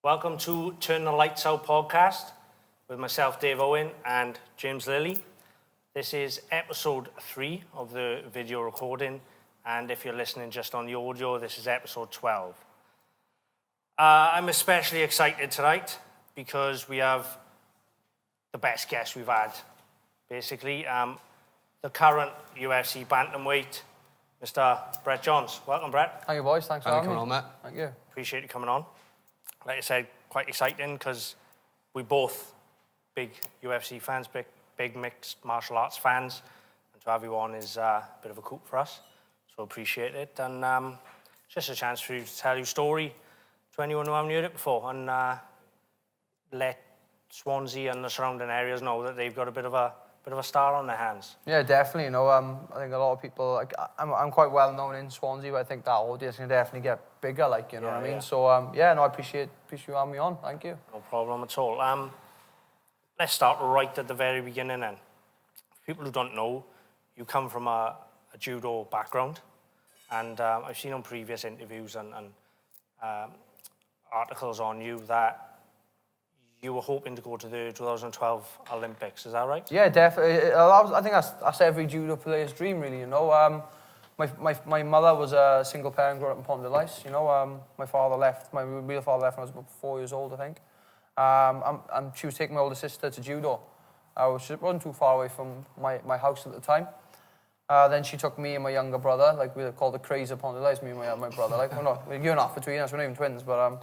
Welcome to Turn the Lights Out podcast with myself, Dave Owen, and James Lilly. This is episode 3 of the video recording, and if you're listening just on the audio, this is episode 12. I'm especially excited tonight because we have the best guest we've had, basically. The current UFC bantamweight, Mr. Brett Johns. Welcome, Brett. Thank you, boys. Thanks for having me. Coming on, Matt. Thank you. Appreciate you coming on. Like I said, quite exciting because we both big UFC fans, big mixed martial arts fans, and to have you on is a bit of a coup for us. So appreciate it, and just a chance for you to tell your story to anyone who haven't heard it before, and let Swansea and the surrounding areas know that they've got a bit of a star on their hands. Yeah, definitely. You know, I think a lot of people, like, I'm quite well known in Swansea, but I think that audience can definitely get bigger, like, you know what I mean? Yeah. So, I appreciate you having me on. Thank you. No problem at all. Let's start right at the very beginning then. For people who don't know, you come from a judo background, and I've seen on previous interviews and articles on you that you were hoping to go to the 2012 Olympics, is that right? Yeah, definitely. I think that's every judo player's dream, really, you know. My mother was a single parent growing up in Pont-de-Lice, you know. My real father left when I was about 4 years old, I think. And she was taking my older sister to judo. She wasn't too far away from my house at the time. Then she took me and my younger brother, like we were called the Craze of Pont-de-Lice, me and my brother. Like, we're a year and a half between us, we're not even twins, but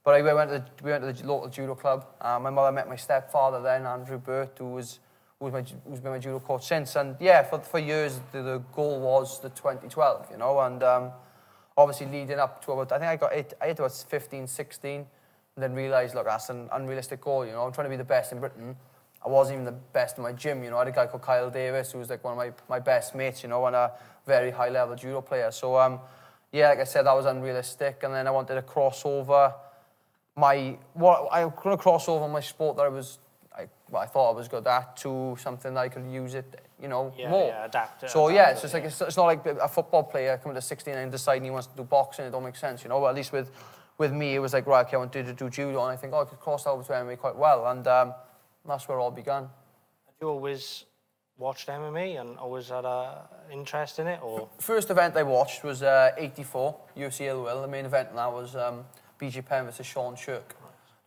we went to the local judo club. My mother met my stepfather then, Andrew Burt, who's been my judo coach since. And yeah, for years the goal was the 2012, you know. And obviously leading up to about, I think I hit about 15, 16, and then realised, look, that's an unrealistic goal, you know. I'm trying to be the best in Britain. I wasn't even the best in my gym, you know. I had a guy called Kyle Davis, who was like one of my best mates, you know, and a very high level judo player. So like I said, that was unrealistic. And then I wanted to cross over my sport that I thought I was good at to something that I could use it, you know, more. Yeah, adapt it. So yeah, it's not like a football player coming to 16 and deciding he wants to do boxing. It don't make sense, you know. But at least with me, it was like, right, okay, I want to do judo, and I think, I could cross over to MMA quite well, and that's where it all began. Have you always watched MMA and always had an interest in it, or? First event I watched was 84 UFC Silva. The main event, and that was BJ Penn versus Sean Shirk.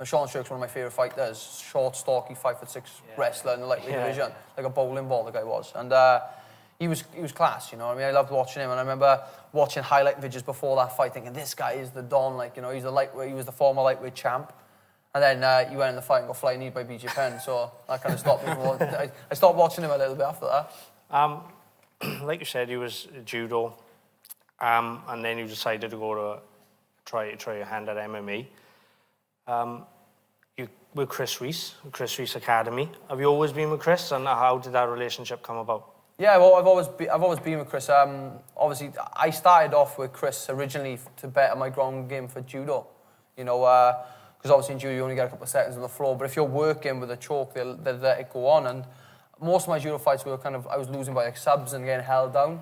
Now, Sean Shirk's one of my favourite fighters. Short, stocky, 5'6" wrestler in the lightweight division, like a bowling ball. The guy was, and he was class. You know what I mean? I loved watching him, and I remember watching highlight videos before that fight, thinking this guy is the Don. Like, you know, he's the lightweight. He was the former lightweight champ, and then he went in the fight and got flying kneed by BJ Penn. So that kind of stopped me from. I stopped watching him a little bit after that. Like you said, you was judo, and then you decided to go to try your hand at MMA. You with Chris Reese Academy. Have you always been with Chris, and how did that relationship come about? Yeah, well, I've always been with Chris. Obviously, I started off with Chris originally to better my ground game for judo. You know, because obviously in judo you only get a couple of seconds on the floor, but if you're working with a choke, they'll let it go on. And most of my judo fights were I was losing by like subs and getting held down.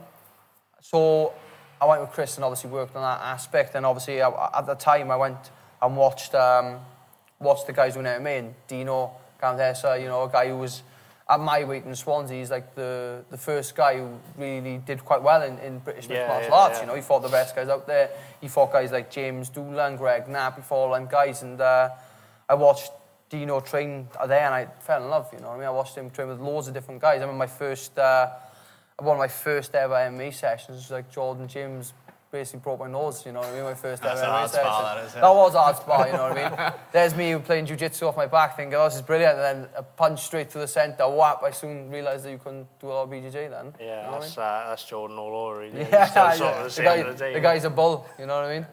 So I went with Chris and obviously worked on that aspect. And obviously at the time I went and watched the guys doing MMA, and Dino Gutierrez, you know, a guy who was at my weight in Swansea. He's like the first guy who really did quite well in British mixed martial arts. You know, he fought the best guys out there. He fought guys like James Doolan, Greg Knapp, he fought all them guys, and I watched Dino train there and I fell in love, you know what I mean? I watched him train with loads of different guys. I remember one of my first ever MMA sessions was like Jordan James basically broke my nose, you know what I mean? My first ever MMA session. That was a hard spar, you know what I mean? There's me playing jiu-jitsu off my back thinking, oh, this is brilliant, and then a punch straight to the centre, whap. I soon realised that you couldn't do a lot of BJJ then. Yeah, you know that's Jordan all over, really. The guy's a bull, you know what I mean?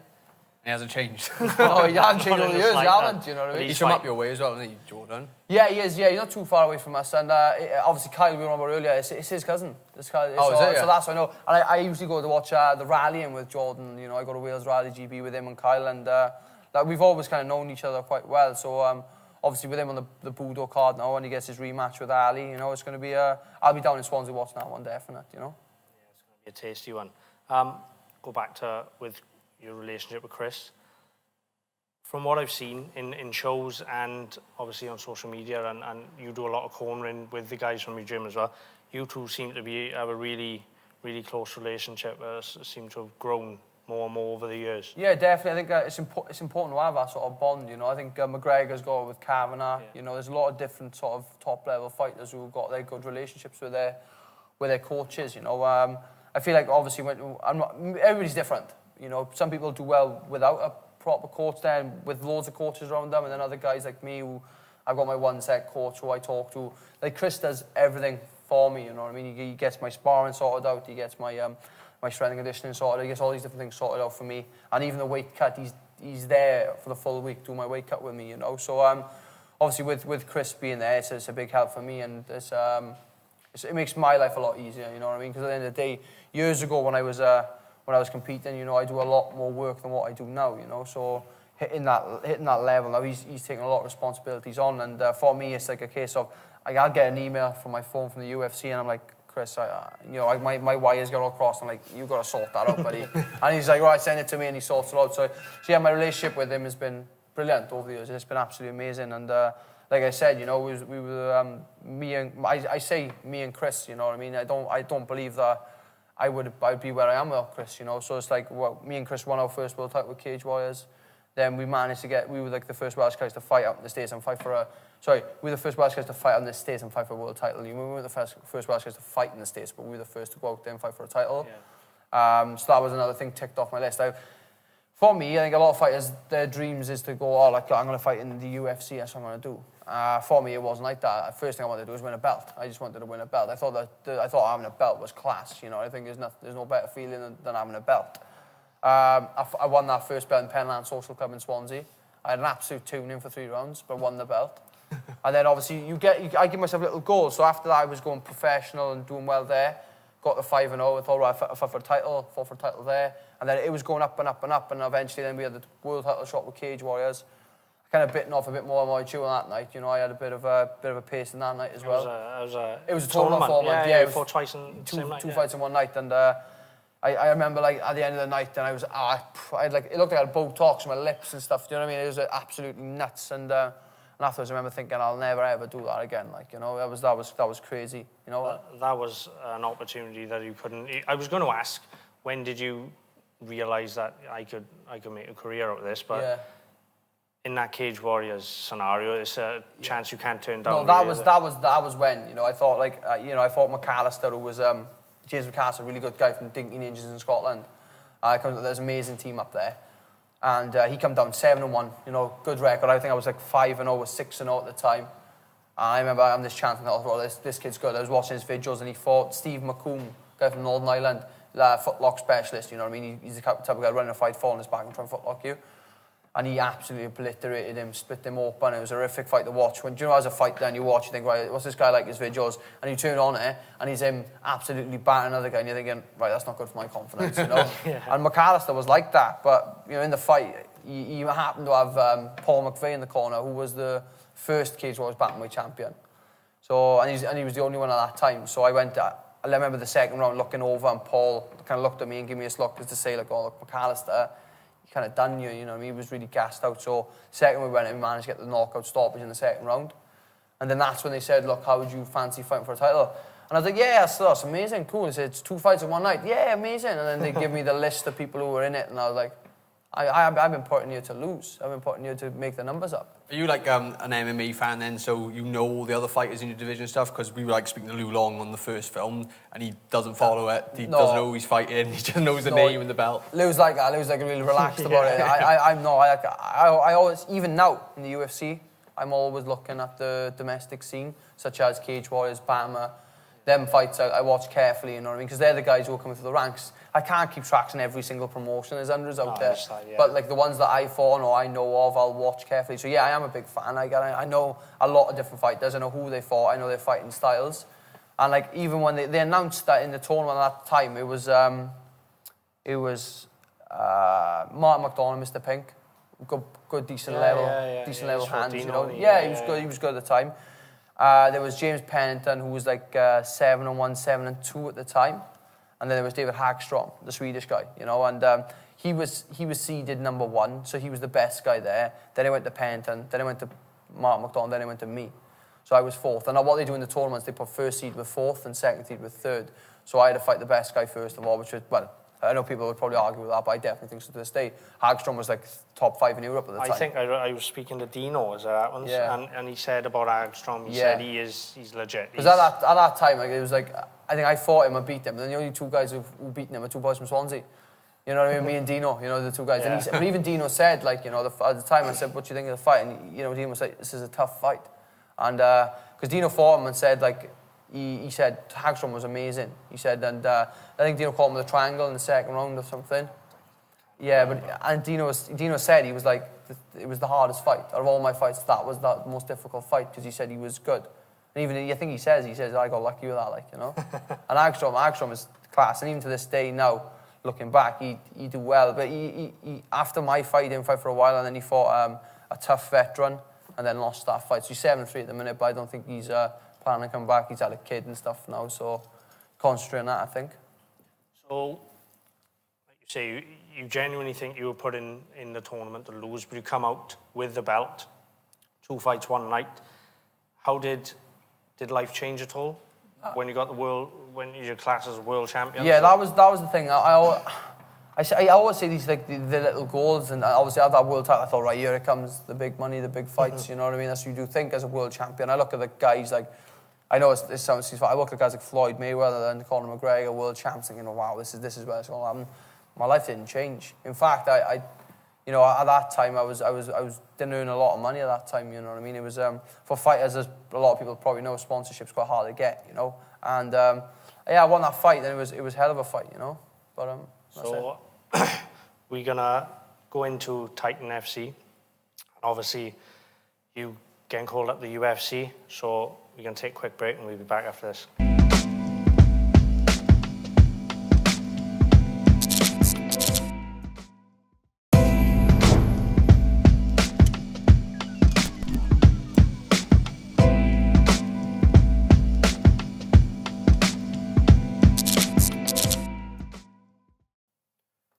He hasn't changed. No, he hasn't changed over the years, he hasn't, you know what I mean? He's from up your way as well, isn't he, Jordan? Yeah, he is, yeah, he's not too far away from us, and obviously Kyle, we were on about earlier, it's his cousin. Is it? Yeah. So that's what I know. And I usually go to watch the rallying with Jordan, you know, I go to Wales Rally GB with him and Kyle, and like we've always kind of known each other quite well, so obviously with him on the Budo card now, when he gets his rematch with Ali, you know, it's going to be, I'll be down in Swansea watching that one, definite, you know. Yeah, it's going to be a tasty one. Go back to with your relationship with Chris. from what I've seen in shows and obviously on social media, and you do a lot of cornering with the guys from your gym as well, you two seem to have a really, really close relationship. Seem to have grown more and more over the years. Yeah, definitely. I think it's important to have that sort of bond, you know. I think McGregor's got it with Kavanagh. Yeah. You know, there's a lot of different sort of top-level fighters who've got their good relationships with their coaches, you know. I feel like, obviously, everybody's different. You know, some people do well without a proper coach there, with loads of coaches around them, and then other guys like me, who I've got my one-set coach who I talk to. Like, Chris does everything for me, you know what I mean? He gets my sparring sorted out, he gets my strength and conditioning sorted, he gets all these different things sorted out for me. And even the weight cut, he's there for the full week doing my weight cut with me, you know. So obviously with Chris being there, it's a big help for me, and it makes my life a lot easier, you know what I mean? Because at the end of the day, years ago when I was competing, you know, I do a lot more work than what I do now, you know. So hitting that level now, he's taking a lot of responsibilities on, and for me, it's like a case of I'll get an email from my phone from the UFC, and I'm like, Chris, my wires got all crossed. I'm like, you got to sort that out, buddy. And he's like, right, send it to me, and he sorts it out. So yeah, my relationship with him has been brilliant over the years. It's been absolutely amazing. And like I said, you know, we were I say me and Chris, you know what I mean? I don't believe that I'd be where I am without Chris, you know. So it's like, well, me and Chris won our first world title with Cage Warriors. Then we managed to we were like the first Welsh guys to fight out in the States and fight for we were the first Welsh guys to fight out in the States and fight for a world title. We weren't the first Welsh guys to fight in the States, but we were the first to go out there and fight for a title. Yeah. So that was another thing ticked off my list. For me, I think a lot of fighters, their dreams is to go, I'm going to fight in the UFC, that's what I'm going to do. For me, it wasn't like that. The first thing I wanted to do was win a belt. I just wanted to win a belt. I thought having a belt was class, you know. I think there's no better feeling than having a belt. I won that first belt in Penland Social Club in Swansea. I had an absolute tune-in for 3 rounds, but won the belt. And then obviously I give myself little goals. So after that, I was going professional and doing well there. Got to 5-0. I thought, right, I fought for a title, there. And then it was going up and up and up. And eventually then we had the world title shot with Cage Warriors. I kind of bitten off a bit more of my chew on that night. You know, I had a bit of a pace in that night as well. It was a tournament format. Yeah, it was fought twice in the same night. Two fights in one night. And I remember, like, at the end of the night, and it looked like I had Botox on my lips and stuff. Do you know what I mean? It was absolutely nuts. And afterwards, I remember thinking, I'll never ever do that again. Like, you know, that was crazy. You know, that was an opportunity that you couldn't. I was going to ask, when did you realise that I could make a career out of this? But yeah. In that Cage Warriors scenario, it's a chance you can't turn down. No, that was when, you know, I thought, like, I fought McAllister, who was James McAllister, a really good guy from Dinky Ninjas in Scotland. There's an amazing team up there. And he came down 7-1, you know, good record. I think I was like 5-0 or 6-0 at the time. And I remember having this chance and I thought, this kid's good. I was watching his videos and he fought Steve McComb, guy from Northern Ireland, footlock specialist, you know what I mean? He's the type of guy running a fight, fall on his back and try and footlock you. And he absolutely obliterated him, split him open. It was a horrific fight to watch. Do you know, as a fighter, and you watch, you think, right, what's this guy like, his videos? And you turn on it, and he's him absolutely batting another guy, and you're thinking, right, that's not good for my confidence, you know? Yeah. And McAllister was like that, but, you know, in the fight, he happened to have Paul McVeigh in the corner, who was the first Cage Warriors bantamweight champion. So, and he was the only one at that time. So I remember the second round looking over, and Paul kind of looked at me and gave me a look just to say, like, oh, look, McAllister, kind of done you know what I mean? He was really gassed out. So second we went and we managed to get the knockout stoppage in the second round. And then that's when they said, look, how would you fancy fighting for a title? And I was like, yeah, that's amazing, cool. They said, it's 2 fights in one night. Yeah, amazing. And then they give me the list of people who were in it, and I was like, I've been putting you to lose. I've been putting you to make the numbers up. Are you like an MMA fan then, so you know all the other fighters in your division and stuff? Because we were like speaking to Lou Long on the first film, and he doesn't follow it. He doesn't know who he's fighting. He just knows the name and the belt. Lou's like that. Lou's like really relaxed about it. I always, even now in the UFC, I'm always looking at the domestic scene, such as Cage Warriors, Bama. Them fights I watch carefully, you know what I mean? Because they're the guys who are coming through the ranks. I can't keep tracks in every single promotion. There's hundreds out there. Yeah. But like the ones that I fought or I know of, I'll watch carefully. So yeah, I am a big fan. I know a lot of different fighters. I know who they fought. I know their fighting styles. And like even when they announced that in the tournament at that time, it was Martin McDonough, Mr. Pink. Good decent level hands, you know. Yeah, he was good. He was good at the time. There was James Pennington, who was like 7-1, 7-2 at the time. And then there was David Hagstrom, the Swedish guy, you know. And he was seeded number 1, so he was the best guy there. Then I went to Penton, then I went to Mark McDonald, then I went to me. So I was 4th. And now what they do in the tournaments, they put first seed with 4th and second seed with 3rd. So I had to fight the best guy first of all, which was, well, I know people would probably argue with that, but I definitely think so to this day. Hagstrom was like top 5 in Europe at the time. I think I was speaking to Dino, was that once? Yeah. And he said about Hagstrom, he said he's legit. Because at that time, like, it was like, I think I fought him and beat him, and the only 2 guys who beaten him are 2 boys from Swansea. You know what I mean? Me and Dino, you know, the 2 guys. Yeah. And but even Dino said, like, you know, at the time I said, what do you think of the fight? And, you know, Dino was like, this is a tough fight. And, because Dino fought him and said, like, he said Hagstrom was amazing. He said, and I think Dino caught him with a triangle in the second round or something. Yeah, and Dino said he was like, it was the hardest fight. Out of all my fights, that was the most difficult fight because he said he was good. And even, I think he says, I got lucky with that, like, you know. And Hagstrom is class. And even to this day now, looking back, he do well. But he after my fight, he didn't fight for a while, and then he fought a tough veteran and then lost that fight. So he's 7-3 at the minute, but I don't think he's planning to come back. He's had a kid and stuff now, so concentrating on that, I think. So, like you say, you genuinely think you were put in the tournament to lose, but you come out with the belt, 2 fights, 1 night. How did life change at all when you got when your class as world champion? Yeah, that was the thing. I always say these, like, the little goals, and obviously I had that world title. I thought, right, here it comes, the big money, the big fights, you know what I mean? That's what you do think as a world champion. I look at the guys like, I know it sounds too far. I look at guys like Floyd Mayweather and Conor McGregor, world champs, thinking, wow, this is where it's going to happen. My life didn't change. In fact, I you know, at that time, I didn't earn a lot of money at that time, you know what I mean? It was, for fighters, as a lot of people probably know, sponsorship's quite hard to get, you know? And, yeah, I won that fight, and it was hell of a fight, you know? But, so, we're going to go into Titan FC. And obviously, you getting called up the UFC, so we're going to take a quick break, and we'll be back after this.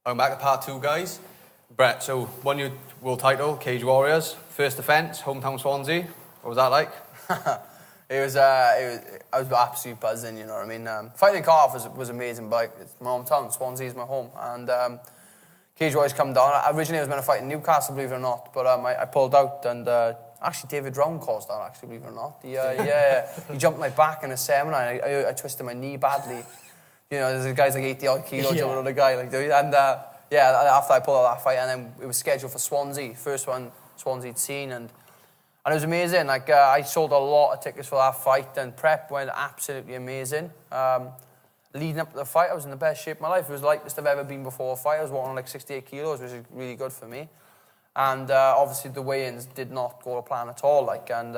I'm back to part 2, guys. Brett, so won your world title, Cage Warriors. First defence, hometown Swansea. What was that like? I was absolutely buzzing, you know what I mean? Fighting in Cardiff was amazing, but it's my hometown. Swansea is my home. And Cage Warriors come down. Originally I was meant to fight in Newcastle, believe it or not, but I pulled out, and actually David Round caused that, actually, believe it or not. He jumped my back in a seminar, and I twisted my knee badly. You know, there's guys like 80-odd kilos over another guy, like, and after I pulled out that fight, and then it was scheduled for Swansea, first one Swansea'd seen, and it was amazing. Like, I sold a lot of tickets for that fight, and prep went absolutely amazing. Leading up to the fight, I was in the best shape of my life. It was the lightest I've ever been before a fight. I was walking like 68 kilos, which is really good for me. And obviously the weigh-ins did not go to plan at all. Like, and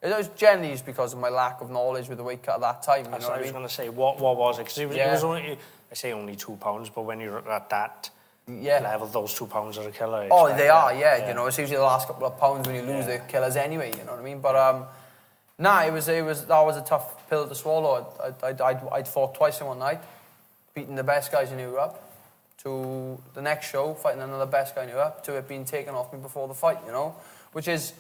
it was generally just because of my lack of knowledge with the weight cut at that time. That's what I was going to say. What was it? Because it was only, I say only 2 pounds, but when you're at that level, those 2 pounds are a killer. Oh, they are, yeah. You know, it's usually the last couple of pounds when you lose the killers anyway. You know what I mean? But that was a tough pill to swallow. I'd fought twice in one night, beating the best guys in Europe. To the next show, fighting another best guy in Europe. To it being taken off me before the fight. You know, which is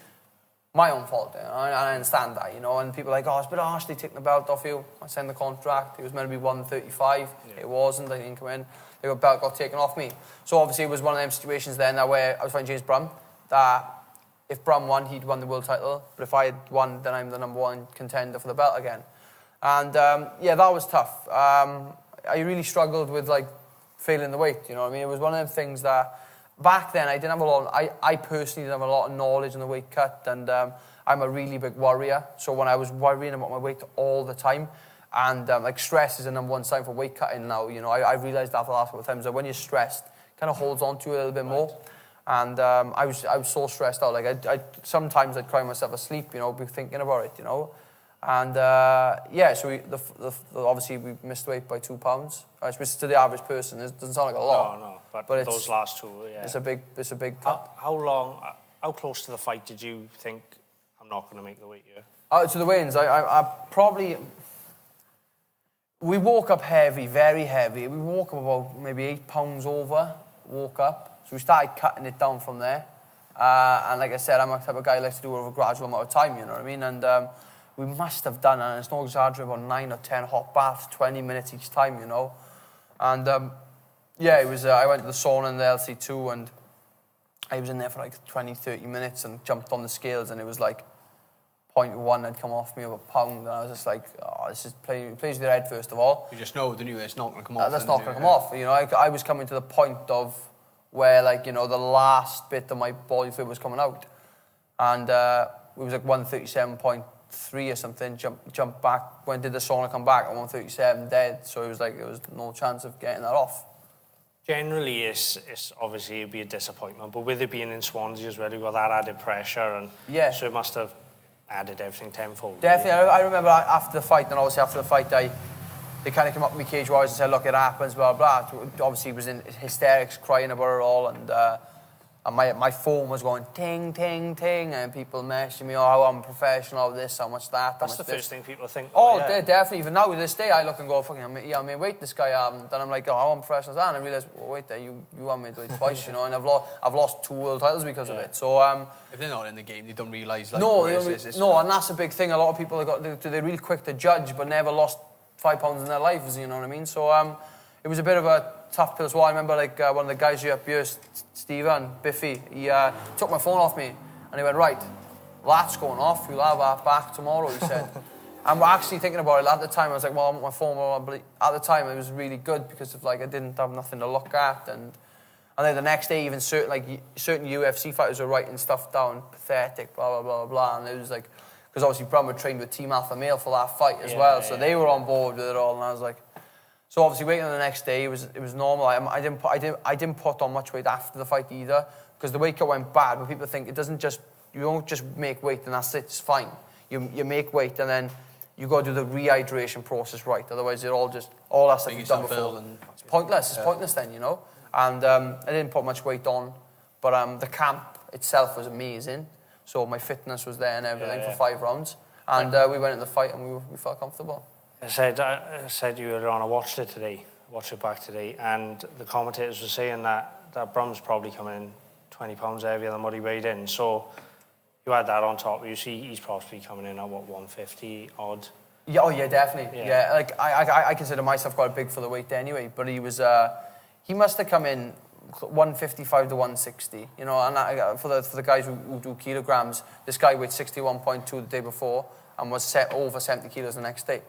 my own fault, I understand that, you know, and people are like, oh, it's a bit harsh, they taking the belt off you. I signed the contract, it was meant to be 135, it wasn't, I didn't come in, the belt got taken off me. So obviously it was one of them situations then where I was fighting James Brum, that if Brum won, he'd won the world title, but if I had won, then I'm the number 1 contender for the belt again. And that was tough. I really struggled with, like, feeling the weight, you know what I mean? It was one of them things that back then, I didn't have a lot. I personally didn't have a lot of knowledge on the weight cut, and I'm a really big worrier. So when I was worrying about my weight all the time, and like stress is the number 1 sign for weight cutting now. You know, I realised after the last couple of times that when you're stressed, it kind of holds on to you a little bit more. And I was so stressed out. Like I sometimes I'd cry myself asleep. You know, be thinking about it. You know. And so obviously we missed weight by 2 pounds, which to the average person doesn't sound like a lot. No, but those last 2, it's a big. How close to the fight did you think I'm not going to make the weight here? To the weigh-ins, I probably. We woke up heavy, very heavy. We woke up about maybe 8 pounds over, woke up. So we started cutting it down from there. And like I said, I'm the type of guy who likes to do it over a gradual amount of time, you know what I mean? And we must have done, and it's no exaggeration, about 9 or 10 hot baths, 20 minutes each time, you know? And yeah, it was, I went to the sauna in the LC2, and I was in there for like 20, 30 minutes and jumped on the scales, and it was like 0.1 had come off me of a pound, and I was just like, oh, this is plays with your head, first of all. You just know, didn't you? It's not going to come off. That's not going to come off. You know, I was coming to the point of where, like, you know, the last bit of my body fluid was coming out. And it was like 137.3 or something, jumped back, went, did the sauna, come back at 137, dead. So it was like, there was no chance of getting that off. Generally, it's obviously it'd be a disappointment, but with it being in Swansea as well, you've got that added pressure, and yeah. So it must have added everything tenfold. Definitely. I remember after the fight, and obviously after the fight, they kind of came up to me, Cage Warriors, and said, look, it happens, blah, blah. Obviously, he was in hysterics, crying about it all, and my phone was going ting, ting, ting, and people messaging me, oh, I'm professional, this, how much that, That's the first thing people think. Oh, yeah. Definitely. Even now, to this day, I look and go, fucking, I mean, wait, this guy, then I'm like, oh, I'm professional, and I realise, well, wait there, you want me to do it twice, you know, and I've lost 2 world titles because of it. So, if they're not in the game, they don't realise, like, no, and that's a big thing. A lot of people they're really quick to judge, but never lost 5 pounds in their lives, you know what I mean? So, it was a bit of a tough pill to swallow. I remember, like, one of the guys up here, Steven, Biffy, he took my phone off me, and he went, right, that's going off, you'll have that back tomorrow, he said. And we're actually thinking about it. At the time, I was like, well, I want my phone, but at the time, it was really good because of, like, I didn't have nothing to look at, and then the next day, even certain UFC fighters were writing stuff down, pathetic, blah, blah, blah, blah, and it was like, because obviously Brum had trained with Team Alpha Male for that fight as well, so they were on board with it all, and I was like, so obviously waiting on the next day, it was normal. I didn't put on much weight after the fight either, because the weight cut went bad, but people think you don't just make weight and that's it, it's fine. You make weight and then you got to do the rehydration process right, otherwise all that stuff you've done before. It's pointless, it's pointless then, you know. And I didn't put much weight on, but the camp itself was amazing. So my fitness was there and everything for 5 rounds. And we went into the fight and we felt comfortable. I said you earlier on, I watched it back today, and the commentators were saying that Brum's probably coming in 20 pounds heavier than what he weighed in. So you add that on top, you see he's possibly coming in at, what, 150 odd? Yeah, oh yeah, definitely. Yeah, like I consider myself quite big for the weight anyway, but he must have come in 155 to 160, you know, and for the guys who do kilograms, this guy weighed 61.2 the day before and was set over 70 kilos the next day.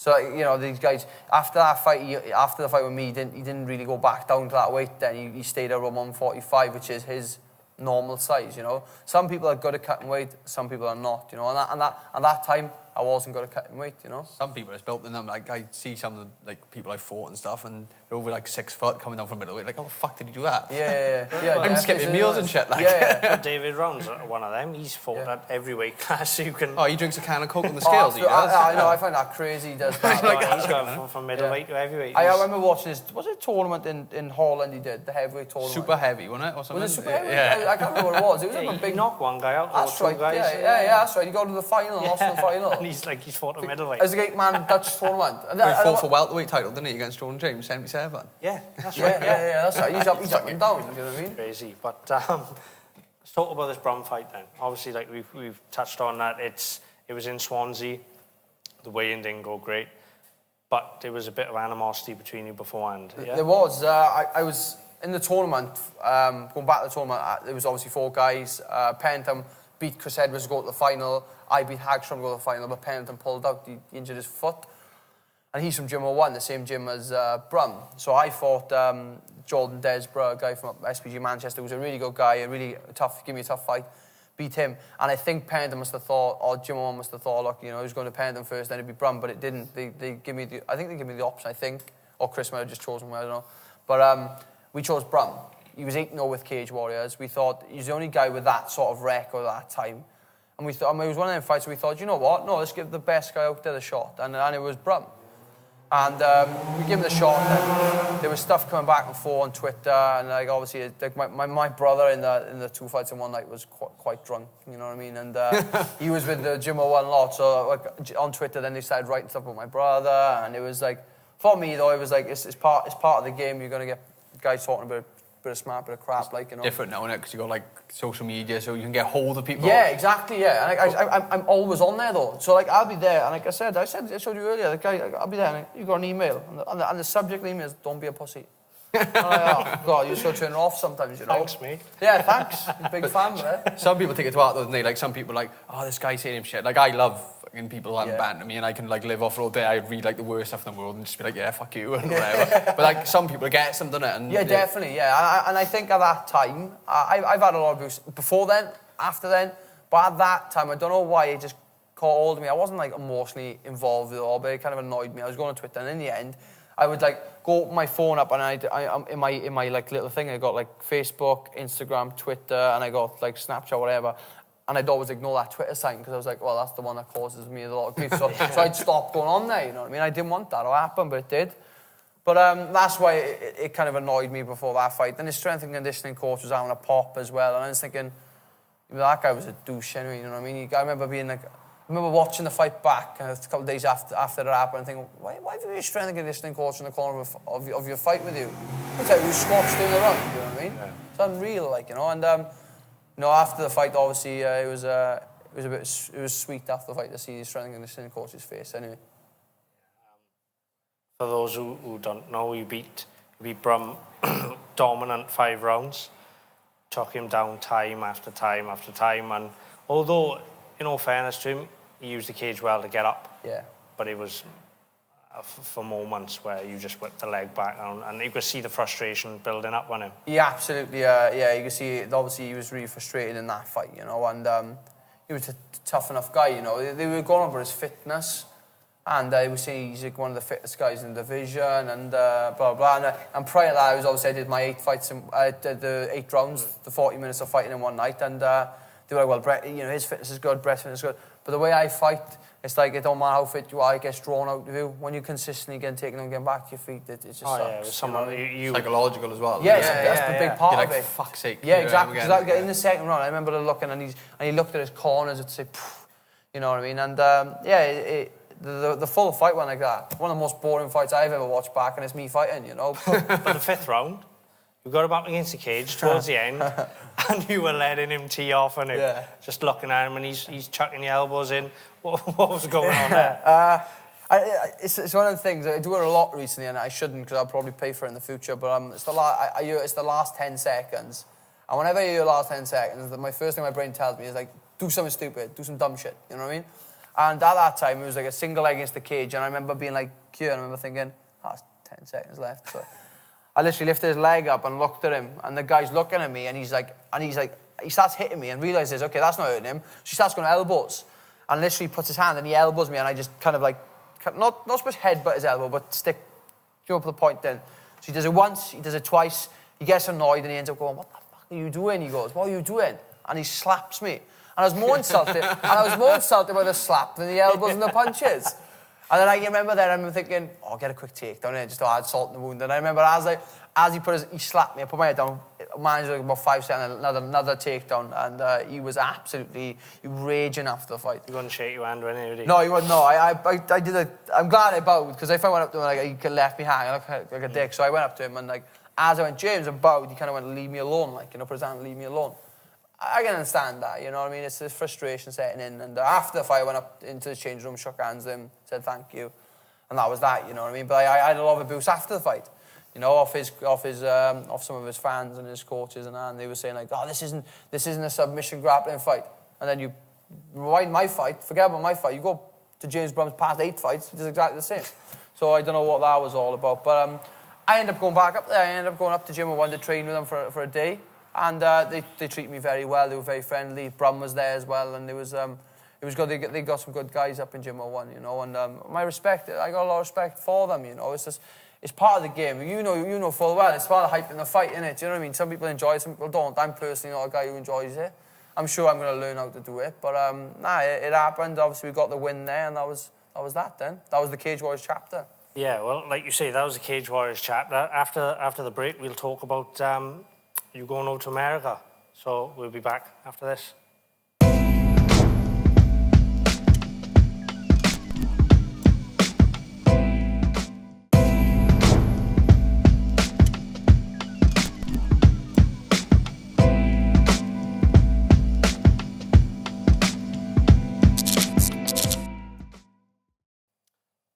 So, you know, these guys, after the fight with me, he didn't really go back down to that weight then. He stayed around 145, which is his normal size, you know. Some people are good at cutting weight, some people are not, you know. And that time, I wasn't good at cutting weight, you know. Some people are built in them. Like, I see some of the, like, people I fought and stuff, and they're over like 6 foot coming down from middleweight. Like, how the fuck did you do that? Yeah. I'm just getting meals and shit. Like, David Round's one of them. He's fought at every weight class you can. Oh, he drinks a can of Coke on the scales. He does. I know. I find that crazy. He does that. He's gone from middleweight to heavyweight. I remember watching was it a tournament in Holland he did, the heavyweight tournament? Super heavy, wasn't it? Or something? Was it super heavy? Yeah. I can't remember what it was. It was like a big knock one guy out. That's right. That's right. He got to the final, lost in the final. And he's fought a middleweight. As a 8-man Dutch tournament. He fought for welterweight title, didn't he, against Jordan James, 77? Yeah, that's right. Yeah, that's right. He's up and down, you know what I mean? Crazy. But let's talk about this Brum fight then. Obviously, like we've touched on that, it was in Swansea. The weigh-in didn't go great, but there was a bit of animosity between you beforehand. Yeah? There was. I was in the tournament, going back to the tournament, there was obviously 4 guys. Pennington beat Chris Edwards to go to the final. I beat Hagstrom to go to the final, but Pennington pulled out. He injured his foot. And he's from Gym 01, the same gym as Brum. So I fought Jordan Desborough, a guy from SPG Manchester, who was a really good guy, give me a tough fight. Beat him. And I think Pennington must have thought, or Gym 01 must have thought, look, you know, he was going to Pennington first, then it'd be Brum, but it didn't. I think they gave me the option, or Chris might have just chosen one, I don't know. But we chose Brum. He was 8-0 with Cage Warriors. We thought he's the only guy with that sort of record at that time. And we thought, it was one of them fights where we thought, you know what? No, let's give the best guy out there the shot. And it was Brum. And we gave him the shot. And there was stuff coming back and forth on Twitter. And like obviously, like my brother in the 2 fights in one night was quite drunk. You know what I mean? And he was with the Gym 01 lot. So like, on Twitter, then they started writing stuff about my brother. And it was like, for me though, it was like it's part of the game. You're gonna get guys talking about bit of smart, bit of crap, like, you know. Different now, innit? Because you got like social media, so you can get hold of people. Yeah, exactly. Yeah, and I'm always on there though. So like I'll be there, and like I showed you earlier. Like I'll be there, and you got an email, and the subject email is "Don't be a pussy." And I'm like, oh God, you're so turning off sometimes, you know. Thanks, mate. Yeah, thanks. Big fan, man. Some people take it to heart, though, don't they? Like some people are like, oh, this guy's saying him shit. Like I love fucking people that banter me, and I can like live off it all day. I read like the worst stuff in the world and just be like, yeah, fuck you and whatever. But like some people get something, and yeah, definitely, yeah. And I think at that time, I've had a lot of abuse before then, after then, but at that time, I don't know why it just caught hold of me. I wasn't like emotionally involved with it all, but it kind of annoyed me. I was going on Twitter, and in the end, I would like go open my phone up, and I in my like little thing, I got like Facebook, Instagram, Twitter, and I got like Snapchat, whatever. And I'd always ignore that Twitter sign because I was like, well, that's the one that causes me a lot of grief. So I'd stop going on there, you know what I mean? I didn't want that to happen, but it did. But that's why it kind of annoyed me before that fight. Then his strength and conditioning coach was having a pop as well, and I was thinking, that guy was a douche anyway, you know what I mean? I remember watching the fight back a couple of days after it happened and thinking, why have you a strength and conditioning coach in the corner of your fight with you? It's like you squats doing the run, you know what I mean? Yeah. It's unreal, like, you know. And you know, after the fight, obviously, it was sweet after the fight to see the strength and conditioning coach's face. Anyway. For those who don't know, you beat Brum dominant 5 rounds, took him down time after time after time, and although, in all fairness to him, he used the cage well to get up. Yeah. But it was for moments where you just whipped the leg back down, and you could see the frustration building up on him. Yeah, absolutely. Yeah, you can see obviously he was really frustrated in that fight, you know, and he was a tough enough guy, you know. They were going over his fitness, and they were saying he's like one of the fittest guys in the division, and blah blah. And prior to that, I did my 8 fights, the 8 rounds, the 40 minutes of fighting in one night, and they were like, well, Brett, you know, his fitness is good, Brett's fitness is good. But the way I fight, it's like it don't matter how fit you are, it gets drawn out of you. When you consistently get taken and get back your feet, it just sucks. Yeah, someone you psychological as well. Yeah, that's the big part of it. Fuck's sake. Yeah, exactly. Because in the second round, I remember looking, and he looked at his corners and said, you know what I mean? And the full fight went like that. One of the most boring fights I've ever watched back, and it's me fighting, you know. But the 5th round, you got him up against the cage towards the end, and you were letting him tee off on him, just looking at him, and he's chucking the elbows in. What was going on there? It's one of the things. I do it a lot recently, and I shouldn't because I'll probably pay for it in the future. But it's the last 10 seconds, and whenever I hear the last 10 seconds, my first thing my brain tells me is like, do something stupid, do some dumb shit. You know what I mean? And at that time, it was like a single leg against the cage, and I remember being like, I remember thinking, there's 10 seconds left. So I literally lifted his leg up and looked at him, and the guy's looking at me, and he starts hitting me and realizes, okay, that's not hurting him. So he starts going elbows, and literally puts his hand and he elbows me, and I just kind of like, not so much headbutt his elbow, but stick, up the point then. So he does it once, he does it twice, he gets annoyed, and he ends up going, what the fuck are you doing? He goes, what are you doing? And he slaps me. And I was more insulted, by the slap than the elbows and the punches. And then I remember then, I remember thinking, get a quick takedown here, just to add salt in the wound. And I remember as he slapped me, I put my head down, managed like about 5 seconds, another takedown, and he was absolutely raging after the fight. He wouldn't shake your hand or anything, No, he wouldn't, no. I did I'm glad I bowed, because if I went up to him, like, he left me hanging like a dick. So I went up to him, and like, as I went, James, and bowed, he kind of went, leave me alone, like, you know, put his hand, leave me alone. I can understand that, you know what I mean? It's this frustration setting in. And after the fight, I went up into the change room, shook hands with him, said thank you. And that was that, you know what I mean? But I had a lot of abuse after the fight, you know, off some of his fans and his coaches and they were saying like, this isn't a submission grappling fight. And then you rewind my fight, forget about my fight, you go to James Brum's past 8 fights, it's exactly the same. So I don't know what that was all about. But I ended up going back up there. I ended up going up to Gym 1 to train with them for a day. And they treated me very well. They were very friendly. Brum was there as well, and it was good. They got some good guys up in Gym 1, you know. And my respect, I got a lot of respect for them, you know. It's part of the game. You know full well. It's part of hyping the fight, innit? Do you know what I mean? Some people enjoy it, some people don't. I'm personally not a guy who enjoys it. I'm sure I'm going to learn how to do it, but it happened. Obviously, we got the win there, and that was that. Then that was the Cage Warriors chapter. Yeah, well, like you say, that was the Cage Warriors chapter. After the break, we'll talk about you going over to America. So we'll be back after this.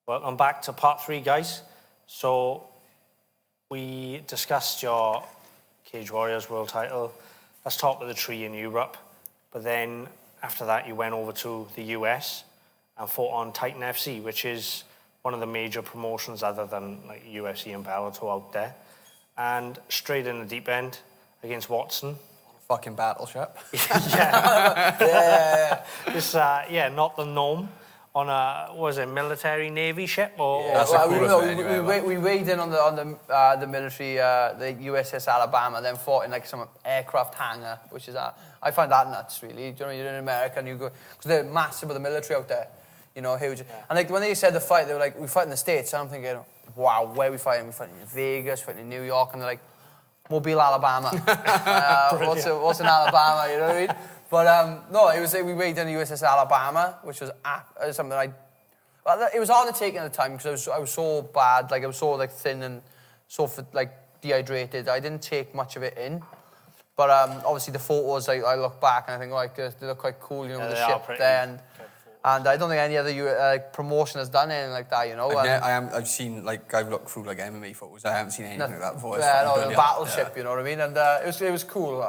Welcome back to part 3, guys. So we discussed your Cage Warriors world title. That's top of the tree in Europe. But then after that, you went over to the US and fought on Titan FC, which is one of the major promotions other than like UFC and Bellator out there. And straight in the deep end against Watson. Fucking battleship. Yeah. It's, not the norm. On a, what was it, military navy ship? Or we weighed in on the military, the USS Alabama, then fought in like some aircraft hangar, which is I find that nuts, really. You know, you're in America and you go, because they're massive with the military out there, you know, huge. Yeah. And like when they said the fight, they were like, we fight in the States. And I'm thinking, wow, where are we fighting? We fighting in Vegas, fighting in New York, and they're like, Mobile, Alabama. What's in Alabama? You know what I mean? But no, it was we weighed in the USS Alabama, which was something it was hard to take at the time because I was so bad, like I was so like thin and so like dehydrated. I didn't take much of it in. But obviously the photos, I look back and I think like they look quite cool, you know, with the ship there. And I don't think any other promotion has done anything like that, you know. I've seen, like, I've looked through, like, MMA photos. I haven't seen anything like that before. Yeah, no, the battleship, you know what I mean? And it was cool.